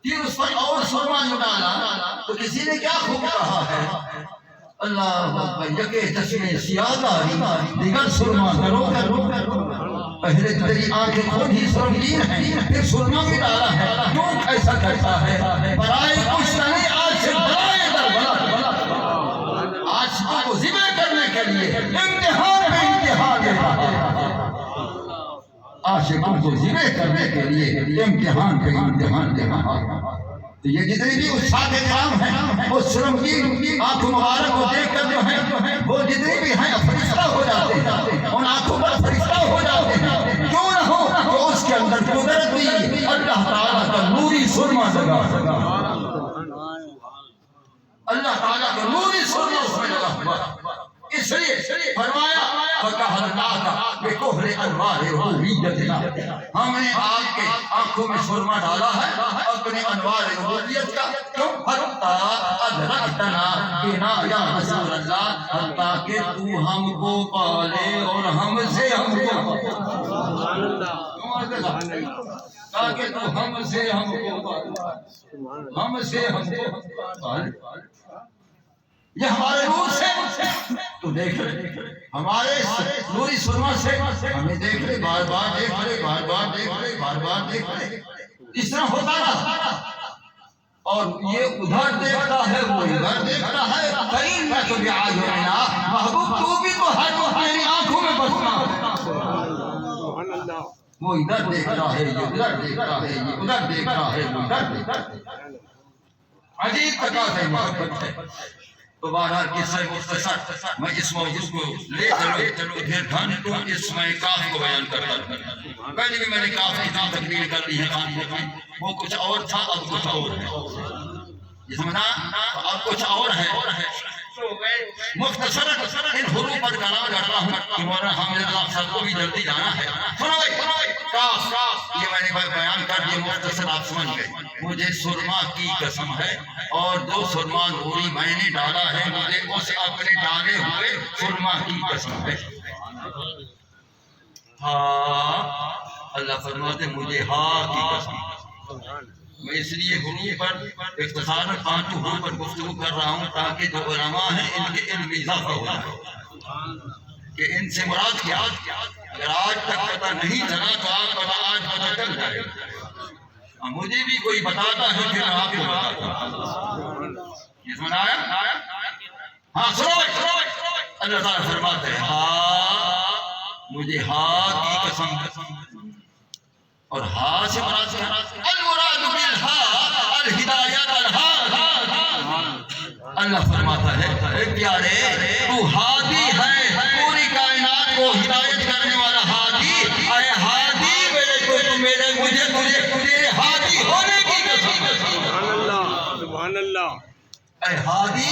پھر اس پر اور سرما جو ڈالا تو کسی نے کیا خوب کہا ہے، اللہ اکبر، یکے چشمے سیاداری دیگر سرما کرو، پہلے تیری آنکھیں خود ہی سرمگین ہیں، پھر سرما بھی ڈالا ہے، کیوں ایسا کرتا ہے، برائے کچھ نہیں آج سے برائے در بلا، عاشقوں کو ذبح کرنے کے لیے امتحان پہ امتحان دے رہا ہے، عاشقوں کو ذبح کرنے کے لیے امتحان پہ امتحان دے رہا ہے۔ تو یہ جتنے بھی استاد کرام ہیں وہ سرمگین آنکھوں مبارک کو دیکھ کر جو ہیں وہ جتنے بھی ہیں فرشتہ ہو جاتے ہیں، ان آنکھوں پر فرشتہ ہو جاتے ہیں، کیوں نہ ہو تو اس کے اندر قدرت بھی اللہ تعالیٰ کا نوری سرما لگا، اللہ تعالیٰ کا نوری سرما اس میں لگا ہوا، اس لیے فرمایا فَتَحَرْنَاكَ بِكُفْرِ أَنْوَارِ رُبُوبِيَّتِنَا، ہم نے آپ کے آنکھوں میں سرما ڈالا ہے اپنے انوار ربوبیت کا، کیوں حَتَّى أَدْرَكْتَنَا بِنَا یا رسول اللہ، حتیٰ کہ تو ہم کو پالے اور ہم سے ہم کو تاکہ تو ہم سے ہم کو پالے، ہم سے ہم کو پالے، یہ ہمارے نور سے تو دیکھ لے، ہمارے نوری سرما سے ہمیں دیکھ لے، بار بار دیکھ لے، بار بار دیکھ لے، بار بار دیکھ لے، اس طرح ہوتا رہا، اور یہ ادھر دیکھتا ہے وہ ادھر دیکھتا ہے، فَإِنَّكَ بِأَعْيُنِنَا، محبوب تو بھی تو ہے تو میری آنکھوں میں بسنا، وہ ادھر دیکھتا ہے، یہ ادھر دیکھتا ہے، یہ ادھر دیکھتا ہے، وہ ادھر دیکھتا ہے، عجیب تقاضے محبت ہے۔ تو بہرحال قصہ مختصر میں اس موضوع کو لے چلو پھر گھنٹوں اس میں کاف کو بیان کرتا ہوں، پہلے بھی میں نے کاف کی تقریر کر دی ہے خانقاہ میں، وہ کچھ اور تھا اب کچھ اور ہے، یہ سمجھا، اب کچھ اور ہے، مختصر ان حروف پر کلام کرتا ہوں کہ مولانا حامد اللہ صاحب کو بھی جلدی جانا ہے، سنو بھائی کاف، یہ میں نے بیان کر دیا مختصر، آپ سمجھ گئے، مجھے سرما کی قسم ہے اور جو سرما نوری میں نے ڈالا ہے مجھے اس اپنے ڈالے ہوئے سرما کی قسم ہے، ہاں اللہ فرماتے مجھے ہاں کی قسم، میں اس لیے حروف پر اختصاراً 5 حروف پر گفتگو کر رہا ہوں تاکہ جو علماء ہیں ان کے علم میں اضافہ ہو جائے کہ ان سے مراد کیا، اگر آج تک پتہ نہیں چلا تو آج پتہ چل جائے، مجھے بھی کوئی بتاتا ہے پھر آپ کو بتاتا ہوں، یہ سمجھ آیا؟ ہاں سنو اللہ تعالیٰ فرماتے ہیں ہاں مجھے ہاں کی قسم، اور ہاں سے مراد کیا، المراد بالہاء الہدایت الہا، اللہ فرماتا ہے اے پیارے تو ہادی ہے، پوری کائنات کو ہدایت کرنے والا ہادی، اے ہادی مجھے تیرے ہادی ہونے کی قسم، سبحان اللہ، سبحان اللہ، اے ہادی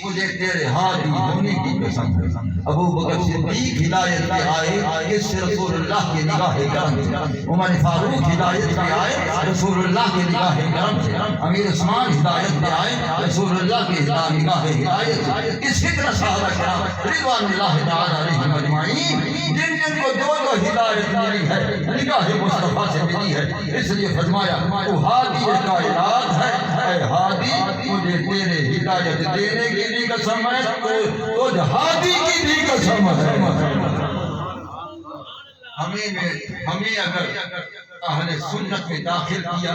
مجھے تیرے ہادی ہونے کی قسم ہے۔ ابو بکر صدیق ہدایت پہ آئے اس سے رسول اللہ کے نگاہ کرم سے، عمر فاروق ہدایت پہ آئے رسول اللہ کے نگاہ کرم سے، امیر عثمان ہدایت پہ آئے رسول اللہ کے نگاہ ہدایت سے، اسی طرح صحابہ کرام رضوان اللہ تعالی علیہم اجمعین جن جن کو جو ہدایت ملی ہے نگاہ مصطفیٰ سے ملی ہے، اس لیے فرمایا تو ہادی کائنات ہے، اے ہادی مجھے تیرے ہدایت دینے کی بھی قسم ہے، تو ہادی کی بھی قسم ہے۔ ہمیں اگر اہل سنت میں داخل کیا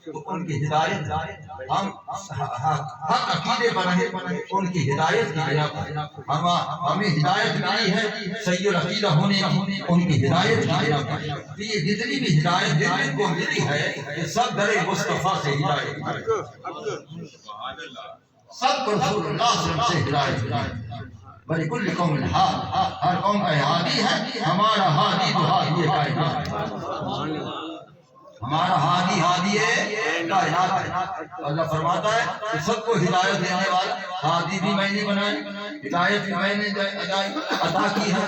تو ان کی ہدایت ہم حق عقیدے پر رہے، ان کی ہدایت کی بنا پر ہمیں ہدایت ملی ہے صحیح العقیدہ ہونے کی، ان کی ہدایت کی بنا پر یہ جتنی بھی ہدایت جن کو ملی ہے یہ سب در مصطفیٰ سے ہدایت ہے، سب کو رسول اللہ صلی اللہ علیہ وسلم سے ہدایت ملی۔ وَلِكُلِّ قَوْمٍ ہَادٍ، ہر قوم کا ہادی ہے، ہمارا ہادی تو ہادی کائنات ہے، ہمارا ہادی ہادی ہے کائنات ہے۔ اللہ فرماتا ہے کہ سب کو ہدایت دینے والا ہادی بھی میں نے بنائی، ہدایت بھی میں نے عطا کی ہے،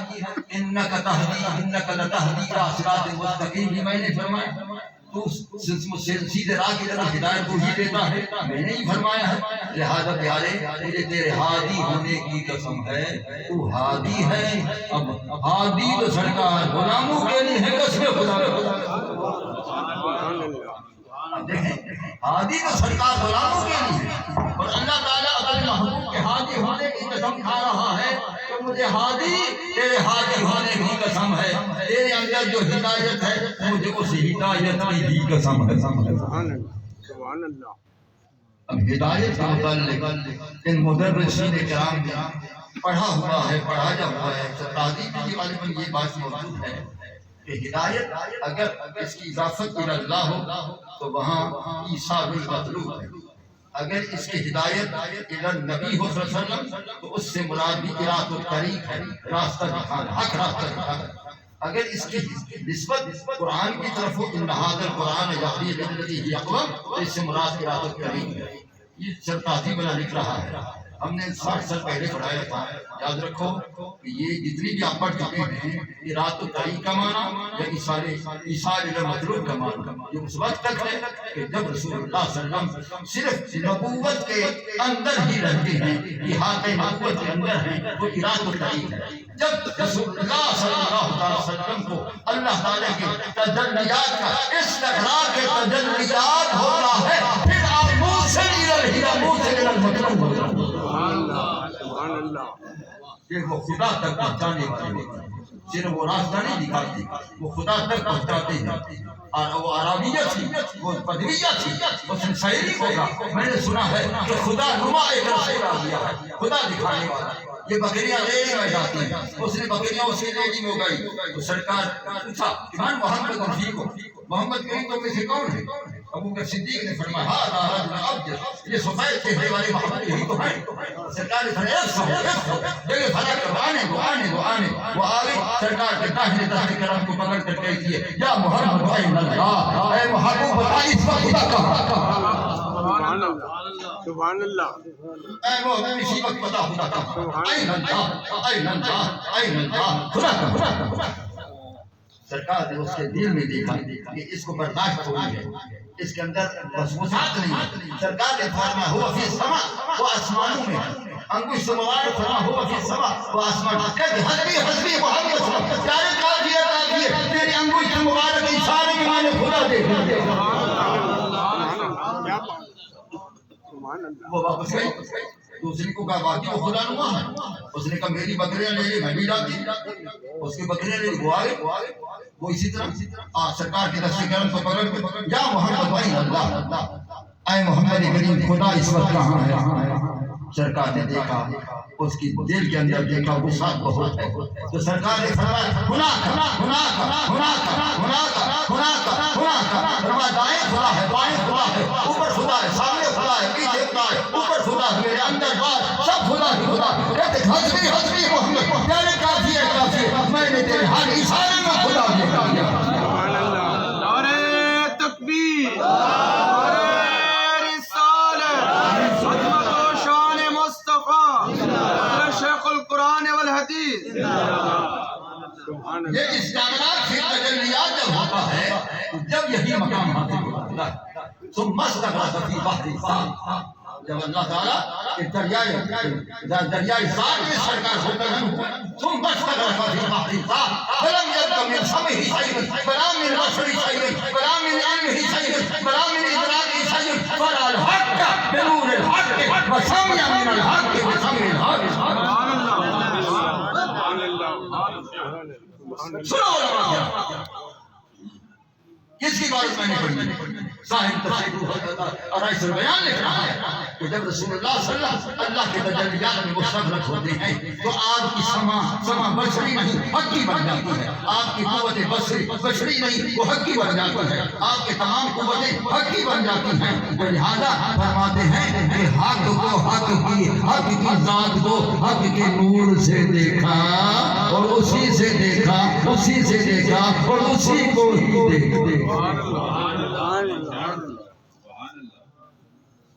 اِنَّكَ تَهْدِي إِنَّكَ لَتَهْدِي إِلَىٰ صِرَاطٍ مُسْتَقِيمٍ بھی میں نے فرمایا، تو سیدھے راہ کی طرف ہدایت کو ہی دیتا ہے، میں نے ہی فرمایا ہے۔ لہذا پیارے مجھے تیرے ہادی ہونے کی قسم ہے، تو ہادی ہے۔ اب ہادی تو سرکار غلاموں کے لیے ہے، قسم خدا دیکھیں ہادی تو سرکار غلاموں کے لیے ہے، اور اللہ تعالیٰ اپنے محبوب کے ہادی ہونے کی قسم کھا رہا ہے کہ مجھے ہادی تیرے ہادی ہونے کی قسم ہے، تیرے اندر جو ہدایت ہے مجھے اس ہدایت کی بھی قسم ہے۔ سبحان اللہ۔ اب ہدایت کے متعلق ان مدرسین کرام نے پڑھا ہوا ہے، پڑھایا ہوا ہے، تعلیم کی غالباً یہ بات موجود ہے کہ ہدایت اگر اس کی اضافت اللہ ہو تو وہاں عیسیٰ بھی مطلوب ہے، اگر اس کی ہدایت نبی ہو صلی اللہ علیہ وسلم تو اس سے مراد بھی اراد الطریق ہے، راستہ دکھانا، حق راستہ دکھانا۔ اگر اس کی نسبت قرآن کی طرف ہو ان ھذا القرآن یہدی للتی ہی اقوم تو اس سے مراد اراد الطریق ہے۔ یہ سر تعظیم والا لکھ رہا ہے، ہم نے 60 سال پہلے پڑھایا تھا، یاد رکھو کہ یہ جتنی بھی آپ پڑھ چکے ہیں اراد الطریق کا معنی یا ایصال الی مطلوب کا معنی یہ اس وقت تک ہے کہ جب رسول اللہ صلی اللہ علیہ وسلم صرف نبوت کے اندر ہی رہتے ہیں، احاطہ نبوت کے اندر ہیں، وہ اراد الطریق ہے۔ جب رسول اللہ صلی اللہ علیہ وسلم کو اللہ تعالیٰ کے تجلیات کا استغراق کے تجلیات ہوتا ہے، پھر آپ موصل الی موصل الی المطلوب ہوتا ہے۔ سبحان اللہ۔ کہ وہ خدا تک پہنچانے والے صرف وہ راستہ نہیں دکھاتے، وہ خدا تک پہنچاتے ہیں۔ اور وہ عربیت تھی، وہ بدویت تھی، اس نے شاعری ہوگا، میں نے سنا ہے کہ خدا نما ایک رسول آ گیا ہے، خدا دکھانے والا۔ یہ بکریاں ریڑی میں جاتی ہیں، اس نے بکریاں اس کی ریڑی میں گئی تو سرکار پوچھا ایمان محمد رفیق محمد کریم تو میں سے کون ہے؟ ابو بکر صدیق نے فرمایا ھذا رجل ابیض، یہ سفید چہرے والے محمد یہی تو ہیں۔ سرکار نے فرمایا جگہ بھلا کر آنے دو آنے دو آنے وہ آگے سرکار کے داہنے دست کرم کو پکڑ کر کہہ دیے یا محمد عین اللہ، اے محبوب بتا اس وقت خدا کہاں؟ سبحان اللہ۔ سبحان اللہ۔ اے وہ ہمیں اسی وقت پتا خدا کہاں؟ عین اللہ عین اللہ عین اللہ، خدا کہاں؟ سرکار نے اس کے دل میں دیکھا کہ اس کو برداشت ہوئی ہے، اس کے اندر وسوسات نہیں ہے۔ سرکار نے فرمایا ہوا فی السماء، وہ آسمانوں میں ہے۔ انگوش سے مبارک فرمایا ہوا فی السماء، وہ آسمان کہتے حسبی حسبی محمد صلی اللہ علیہ وسلم، پیارے کافیہ کافیہ تیری انگوش سے مبارک اشارے میں میں نے خدا دیکھا۔ کیا بات، سبحان اللہ۔ وہ واپس گئی، دوسری کو کہا باقی وہ خدا نما ہے، اس نے کہا میری بکریاں لے لے میں بھی ڈالتی، اس کی بکریاں لے لی وہ آگے وہ اسی طرح سرکار کے دست کرم کو پکڑ کے یا محمد عین اللہ، اے محمد کریم خدا اس وقت کہاں ہے؟ سرکار نے دیکھا اس کی دل کے اندر دیکھا وسعت بہت ہے تو سرکار نے فرمایا ہناک ہناک ہناک ہناک ہناک ہناک، فرمایا دائیں خدا ہے بائیں خدا ہے اوپر خدا ہے سامنے خدا ہے پیچھے خدا ہے اوپر خدا ہے میرے اندر باہر سب خدا ہی خدا۔ کہتے حسبی حسبی محمد، پیارے کافی ہے کافی ہے میں نے تیرے ہر اشارے میں خدا دیکھا۔ سبحان اللہ۔ نعرہ تکبیر، نعرہ رسالت، عظمت و شان مصطفیٰ، شیخ القرآن والحدیث۔ سبحان اللہ۔ یہ استعمالات سے تجلیات جب ہوتا ہے جب یہی مقام حاصل ہوتا ہے ثم استغرق فی بحر الساعة، جب اللہ تعالیٰ کے دریائے سات میں سرکار ہوتا ہے ثم استغرق فی بحر الساعة فلم يبق من سمعه شيء ولا من بصره شيء ولا من علمه شيء ولا من إدراكه شيء ولا الحق بنور الحق وسمع من الحق بسمع الحق۔ سبحان اللہ۔ سبحان اللہ۔ سنو علماء، کس کی بات میں نے پڑھی؟ صاحب تفسیر اور ایسا بیان لکھ رہا ہے کہ جب رسول اللہ صلی اللہ کے تجلیات میں مستغرق ہوتے ہیں تو آپ کی سما بشری نہیں حقی بن جاتی ہے، آپ کی قوت بشری نہیں وہ حقی بن جاتی ہے، آپ کے تمام قوتیں حقی بن جاتی ہیں۔ لہذا فرماتے ہیں کہ حق کو حق کی ذات کو حق کے نور سے دیکھا اور اسی سے دیکھا اور اسی کو ہی دیکھتے۔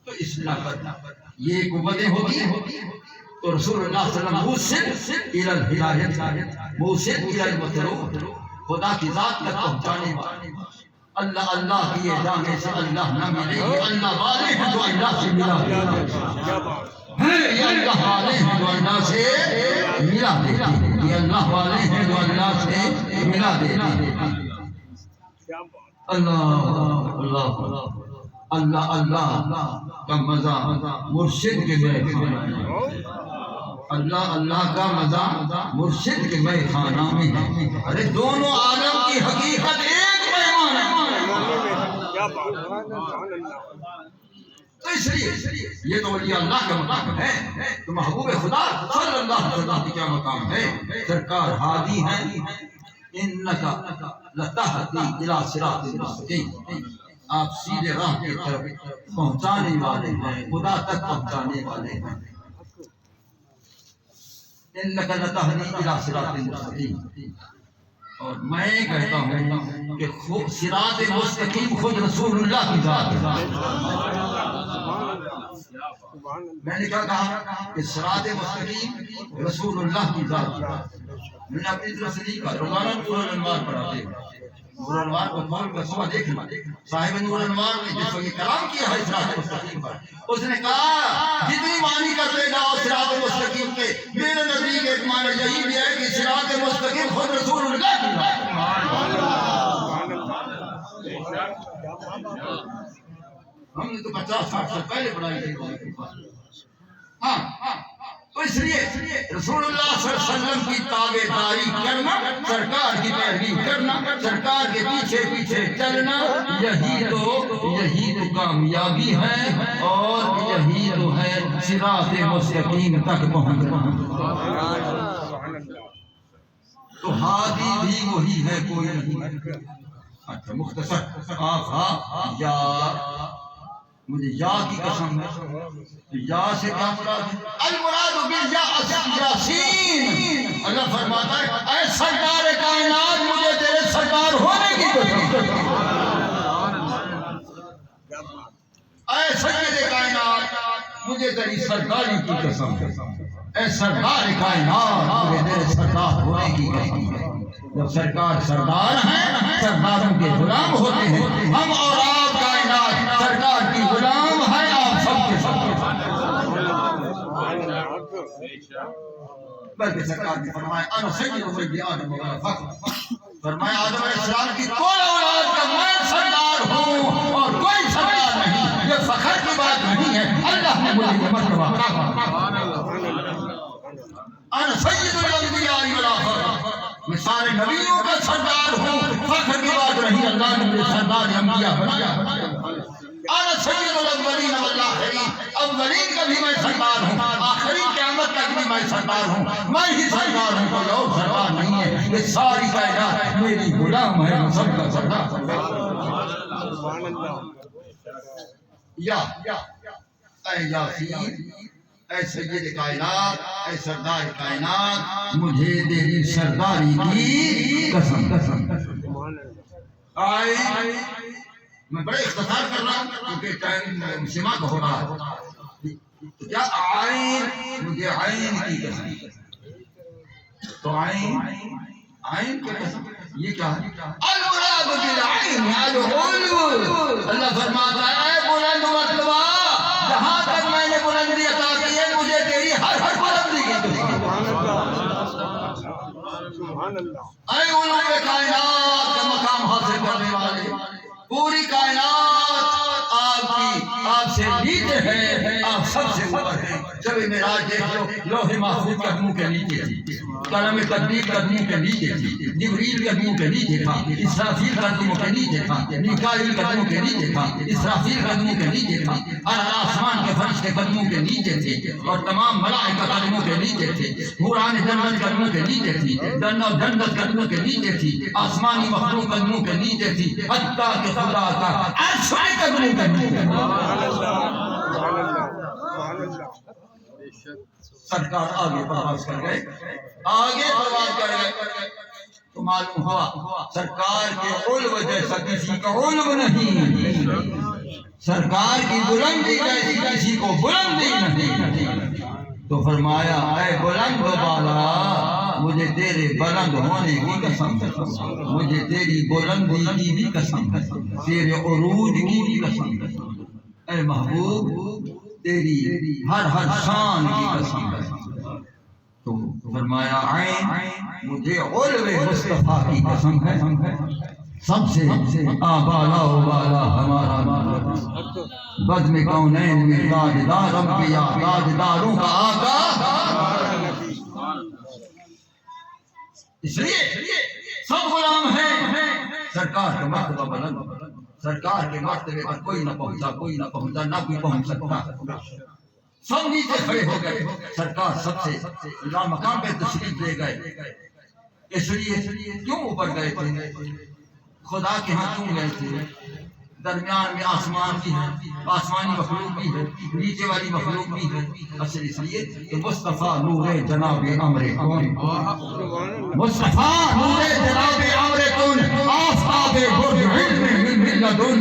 تو اصلاح کرنا یہ قوتیں ہوتی ہیں تو رسول اللہ صلی اللہ علیہ وسلم موصل الی الہدایت موصل الی المطلوب خدا کی ذات تک پہنچانے والے۔ اللہ اللہ کیے جانے سے اللہ نہ ملے، یہ اللہ والے ہیں جو اللہ سے ملا ہیں، یہ اللہ والے ہیں جو اللہ سے ملا دیتے ہیں، یہ اللہ والے ہیں جو اللہ سے ملا دیتے ہیں۔ اللہ کا مزہ مرشد کے میں خانہ، اللہ کا مزہ مرشد کے میں خانہ میں ہے۔ ارے دونوں عالم کی حقیقت ایک پیمان ہے۔ تو اس لیے یہ تو ولی اللہ کا مقام ہے، تو محبوب خدا صلی اللہ علیہ وسلم کی کیا مقام ہے؟ سرکار ہادی ہیں، انکا لتہدی الی صراط مستقیم، آپ سیدھے راہ کی طرف پہنچانے والے ہیں، خدا تک پہنچانے والے ہیں۔ انکا لتہدی الی صراط مستقیم، اور میں کہتا ہوں کہ صراط مستقیم خود رسول اللہ کی ذات ہے۔ میں نے کیا کہا کہ صراط مستقیم رسول اللہ کی ذات ہے۔ میں نے اپنی طرف سے نہیں کہا، روزانہ نور الانوار پڑھاتے ہیں، نور الانوار کو کھول کر صبح دیکھنا، صاحب نور الانوار نے جس وقت کلام کیا ہے صراط مستقیم پر، اس نے کہا جتنی معنی کرتے جاؤ صراط مستقیم کے، میرے نزدیک ایک معنی یہی بھی ہے کہ صراط مستقیم خود رسول اللہ کی ذات ہے۔ ہم نے تو 50-60 سال پہلے پڑھائی تھی۔ ہاں تو اس لیے رسول اللہ صلی اللہ علیہ وسلم کی تابع داری کرنا، سرکار کی پیروی کرنا، سرکار کے پیچھے پیچھے چلنا، یہی تو کامیابی ہے اور یہی تو ہے صراط مستقیم تک پہنچنا۔ تو ہادی بھی وہی ہے، کوئی نہیں۔ اچھا مختصر آفا یا مجھے یا کی قسم ہے، یا سے کیا مراد ہے؟ المراد بالیا یاسین، اللہ فرماتا ہے اے سرکار کائنات مجھے تیرے سرکار ہونے کی قسم، اے سید کائنات مجھے تیری سرکاری کی قسم، اے سرکار کائنات مجھے تیرے سرکار ہونے کی قسم ہے۔ جب سرکار سردار ہیں، سرداروں کے غلام ہوتے ہیں، ہم اور آپ کائنات سرکار کی غلام ہیں، آپ سب کے سب بلکہ سرکار نے فرمایا انا سید ولد آدم ولا فخر، فرمایا آدم علیہ السلام کی کوئی اولاد کا میں سردار ہوں اور کوئی سردار نہیں، یہ فخر کی بات نہیں ہے، اللہ نے مجھے یہ مرتبہ انا سید الانبیاء ولا فخر، میں سارے نبیوں کا سردار ہوں، فخر کی بات نہیں، اللہ نے مجھے سردار انبیاء بنایا۔ انا سید الاولین والآخرین، اولین کا بھی میں سردار ہوں، آخرین قیامت تک بھی میں سردار ہوں، میں ہی سردار ہوں، کوئی اور سردار نہیں ہے، یہ ساری کائنات میری غلام ہے، میں سب کا سردار۔ یا اے یاسین، اے سید کائنات، اے سردار کائنات مجھے تیری سرداری کی قسم۔ آئی میں بڑے اختصار کر رہا ہوں کیونکہ ٹائم سماعت ہو رہا ہے۔ کیا آئین مجھے عین کی قسم، تو عین کی قسم یہ کیا ہے؟ المراد بالعین العلو، اللہ فرماتا ہے اے بلند مرتبہ جہاں تک میں نے بلندی عطا کی ہے مجھے تیری ہر بلندی کی قسم، اے علوم کائنات کا مقام حاصل کرنے والے، پوری کائنات آپ سے نیچے ہے، آپ سب سے اوپر ہیں، جب معراج دیکھ لو، لوح محفوظ قدموں کے نیچے تھی، قلم تدبیر قدموں کے نیچے تھی، جبریل قدموں کے نیچے تھا، اسرافیل قدموں کے نیچے تھا، میکائیل قدموں کے نیچے تھا، اسرافیل قدموں کے نیچے تھا، آسمان کے فرشتے قدموں کے نیچے تھے، اور تمام ملائکہ قدموں کے نیچے تھے، حوران جنت قدموں کے نیچے تھی، جنت قدموں کے نیچے تھی، آسمانی مخلوق قدموں کے نیچے تھی، حتیٰ کہ خدا کا عرش قدموں کے نیچے تھا۔ سرکار آگے پرواز کر گئے، آگے پرواز کر گئے، تو معلوم ہوا سرکار کے علو جیسا کسی کا علو نہیں، سرکار کی بلندی جیسی کسی کو بلندی نہیں۔ تو فرمایا اے بلند و بالا، مجھے تیرے بلند ہونے کی قسم، مجھے تیری بلندی کی بھی قسم، تیرے عروج کی بھی قسم، اے محبوب تیری ہر شان کی قسم۔ تو فرمایا عین، مجھے علو مصطفیٰ کی قسم ہے، سب سے بالا و بالا ہمارا بزم کونین میں تاجدار انبیاء، تاجداروں کا آقا، اس لیے سب غلام ہیں۔ سرکار کا مرتبہ بلند، سرکار کے مرتبے پر کوئی نہ پہنچا، کوئی نہ پہنچا، نہ کوئی پہنچ سکتا، سب نیچے کھڑے ہو گئے۔ سرکار سب سے اعلیٰ مقام پہ تشریف لے گئے، اس لیے کیوں اوپر گئے تھے؟ خدا کے ہاں کیوں گئے تھے؟ درمیان میں آسمان بھی ہے، آسمانی مخلوق بھی ہے، نیچے والی مخلوق بھی ہے، اصل اس لیے کہ مصطفیٰ نور جناب امر کون، مصطفیٰ نور جناب امر کون، آفتاب برج علم من لدن،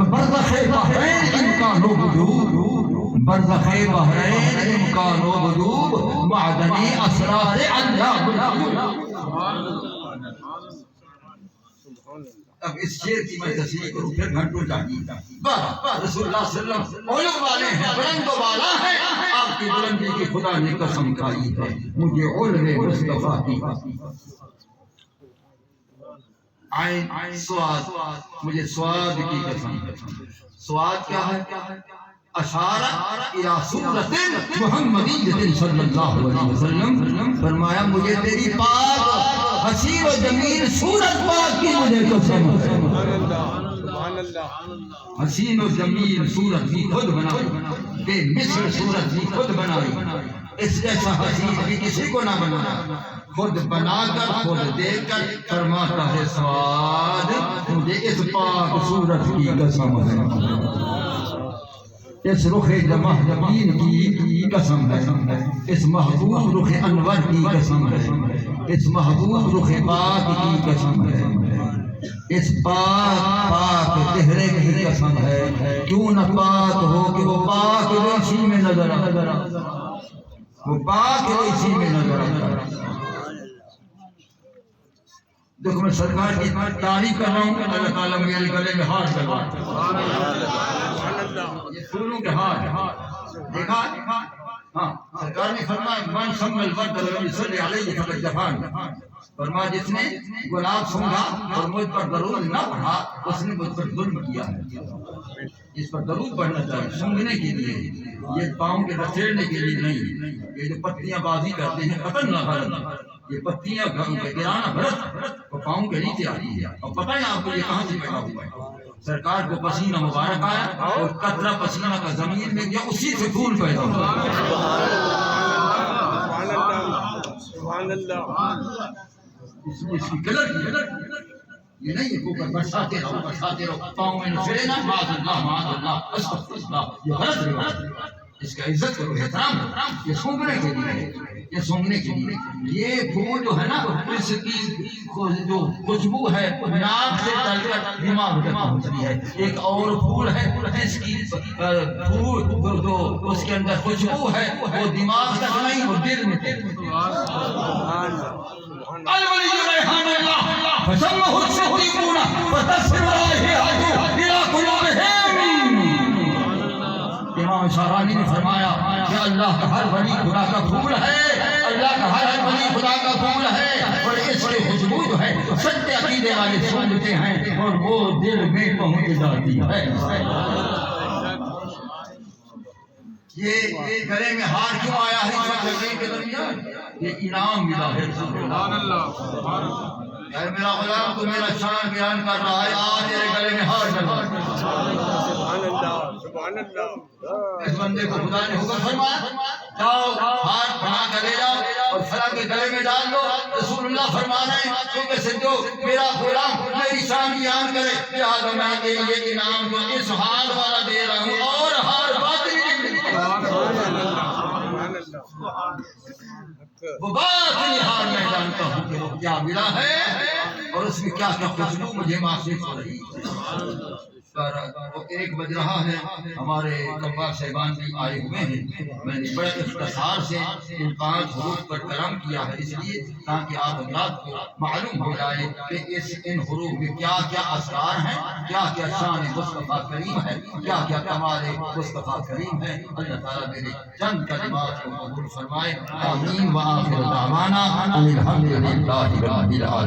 برزخ بحرین امکان و وجود، برزخ بحرین امکان و وجود، معدنی اسرار اللہ الغیوب۔ اب اس شعر کی میں تصریح کروں پھر گھنٹوں چاہیے۔ رسول اللہ صلی اللہ علیہ وسلم علو والے ہیں، بلند و بالا ہیں، آپ کی بلندی کی خدا نے قسم کھائی ہے، مجھے علو مصطفیٰ کی عین سواد، مجھے سواد کی قسم۔ سواد کیا ہے؟ اشارہ الى صورت محمدیہ صلی اللہ علیہ وسلم، فرمایا مجھے تیری پاک حسین و جمیل صورت پاک کی مجھے قسم ہے، حسین و جمیل صورت بھی خود بنائی، بے مثل صورت بھی خود بنائی، اس جیسا حسین بھی کسی کو نہ بنایا، خود بنا کر خود دیکھ کر فرماتا ہے سواد، مجھے اس پاک صورت کی قسم ہے، اس رخ جمالین کی قسم ہے، اس محبوب رخ انور کی قسم ہے، اس محبوب رخ پاک کی قسم ہے، اس پاک چہرے کی قسم ہے، کیوں نہ پاک ہو کہ وہ پاک ریشی میں نظر آتا، وہ پاک ریشی میں نظر آتا۔ دیکھو میں سرکار کی تعریف کر رہا ہوں، اللہ تعالیٰ میرے گلے میں ہاتھ لگا، یہ پھولوں کے ہاتھ، دیکھا؟ ہاں سرکار نے فرمایا من سم الورد لم يصل علیہ فقد جفان، فرمایا جس نے گلاب سونگا اور مجھ پر درود نہ پڑھا اس نے مجھ پر ظلم کیا ہے۔ اس پر درود پڑھنا چاہیے سونگنے کے لیے، یہ پاؤں کے بچیڑنے کے لیے نہیں، یہ جو پتیاں بازی کرتے ہیں قتل نہ کریں، یہ پتیاں گرانا بھرت وہ پاؤں کے نیچے آتی ہے، اور پتہ ہے آپ کو یہ کہاں سے پیدا ہوا ہے؟ سرکار کو پسینہ مبارک آیا اور قطرہ پسینہ کا زمین میں گیا، اسی سے پھول پیدا ہوا۔ اس کی کلر یہ نہیں ہے کہ برساتے رہو پاؤں میں نچڑے نا، معاذ اللہ معاذ اللہ استغفر اللہ، یہ غلط روایت ہے، اس کا عزت کرو، احترام کرو، یہ سونگنے کے لیے، یہ سونگنے کے لیے، یہ پھول جو ہے نا اس کی جو خوشبو ہے ناک سے ڈل کر دماغ تک پہنچتی ہے، ایک اور پھول ہے جس کی پھول جو اس کے اندر خوشبو ہے وہ دماغ تک نہیں وہ دل میں الولی ریحان اللہ فسمہ الصدیقون فتسر رائحتہ الی قلوبہم۔ امام شارانی نے فرمایا کہ اللہ کا ہر ولی خدا کا پھول ہے، اللہ کا ہر ولی خدا کا پھول ہے، اور اس کی خوشبو جو ہے سچے عقیدے والے سونگتے ہیں اور وہ دل میں پہنچ جاتی ہے۔ یہ گلے میں ہار کیوں آیا ہے اس وقت جھگڑے کے درمیان؟ یہ انعام ملا ہے رسول اللہ۔ سبحان اللہ سبحان اللہ اے میرا غلام تو میرا شان بیان کر رہا ہے، آج تیرے گلے میں ہار ڈلا۔ سبحان اللہ سبحان اللہ اس بندے کو خدا نے حکم فرمایا جاؤ ہار بنا کر لے جاؤ اور فلاں کے گلے میں ڈال دو۔ رسول اللہ فرما رہے ہیں تم میں سے جو میرا غلام میری شان بیان کرے لہٰذا میں تیرے لیے انعام کو اس ہار والا دے رہا ہوں اور ہار باطنی نہیں۔ وہ باطنی ہار میں جانتا ہوں کہ وہ کیا ملا ہے اور اس میں کیا کیا خوشبو مجھے محسوس ہو رہی ہے۔ وہ ایک بج رہا ہے، ہمارے کباب صاحبان بھی آئے ہوئے ہیں۔ میں نے بڑے اختصار سے ان 5 حروف پر کلام کیا ہے اس لیے تاکہ آپ حضرات کو معلوم ہو جائے کہ ان حروف میں کیا کیا اسرار ہیں، کیا کیا شان مصطفیٰ کریم ہے، کیا کیا کمال مصطفیٰ کریم ہے۔ اللہ تعالیٰ میرے چند کلمات کو قبول فرمائے۔ آمین وآخر دعوانا ان الحمد للہ رب العالمین۔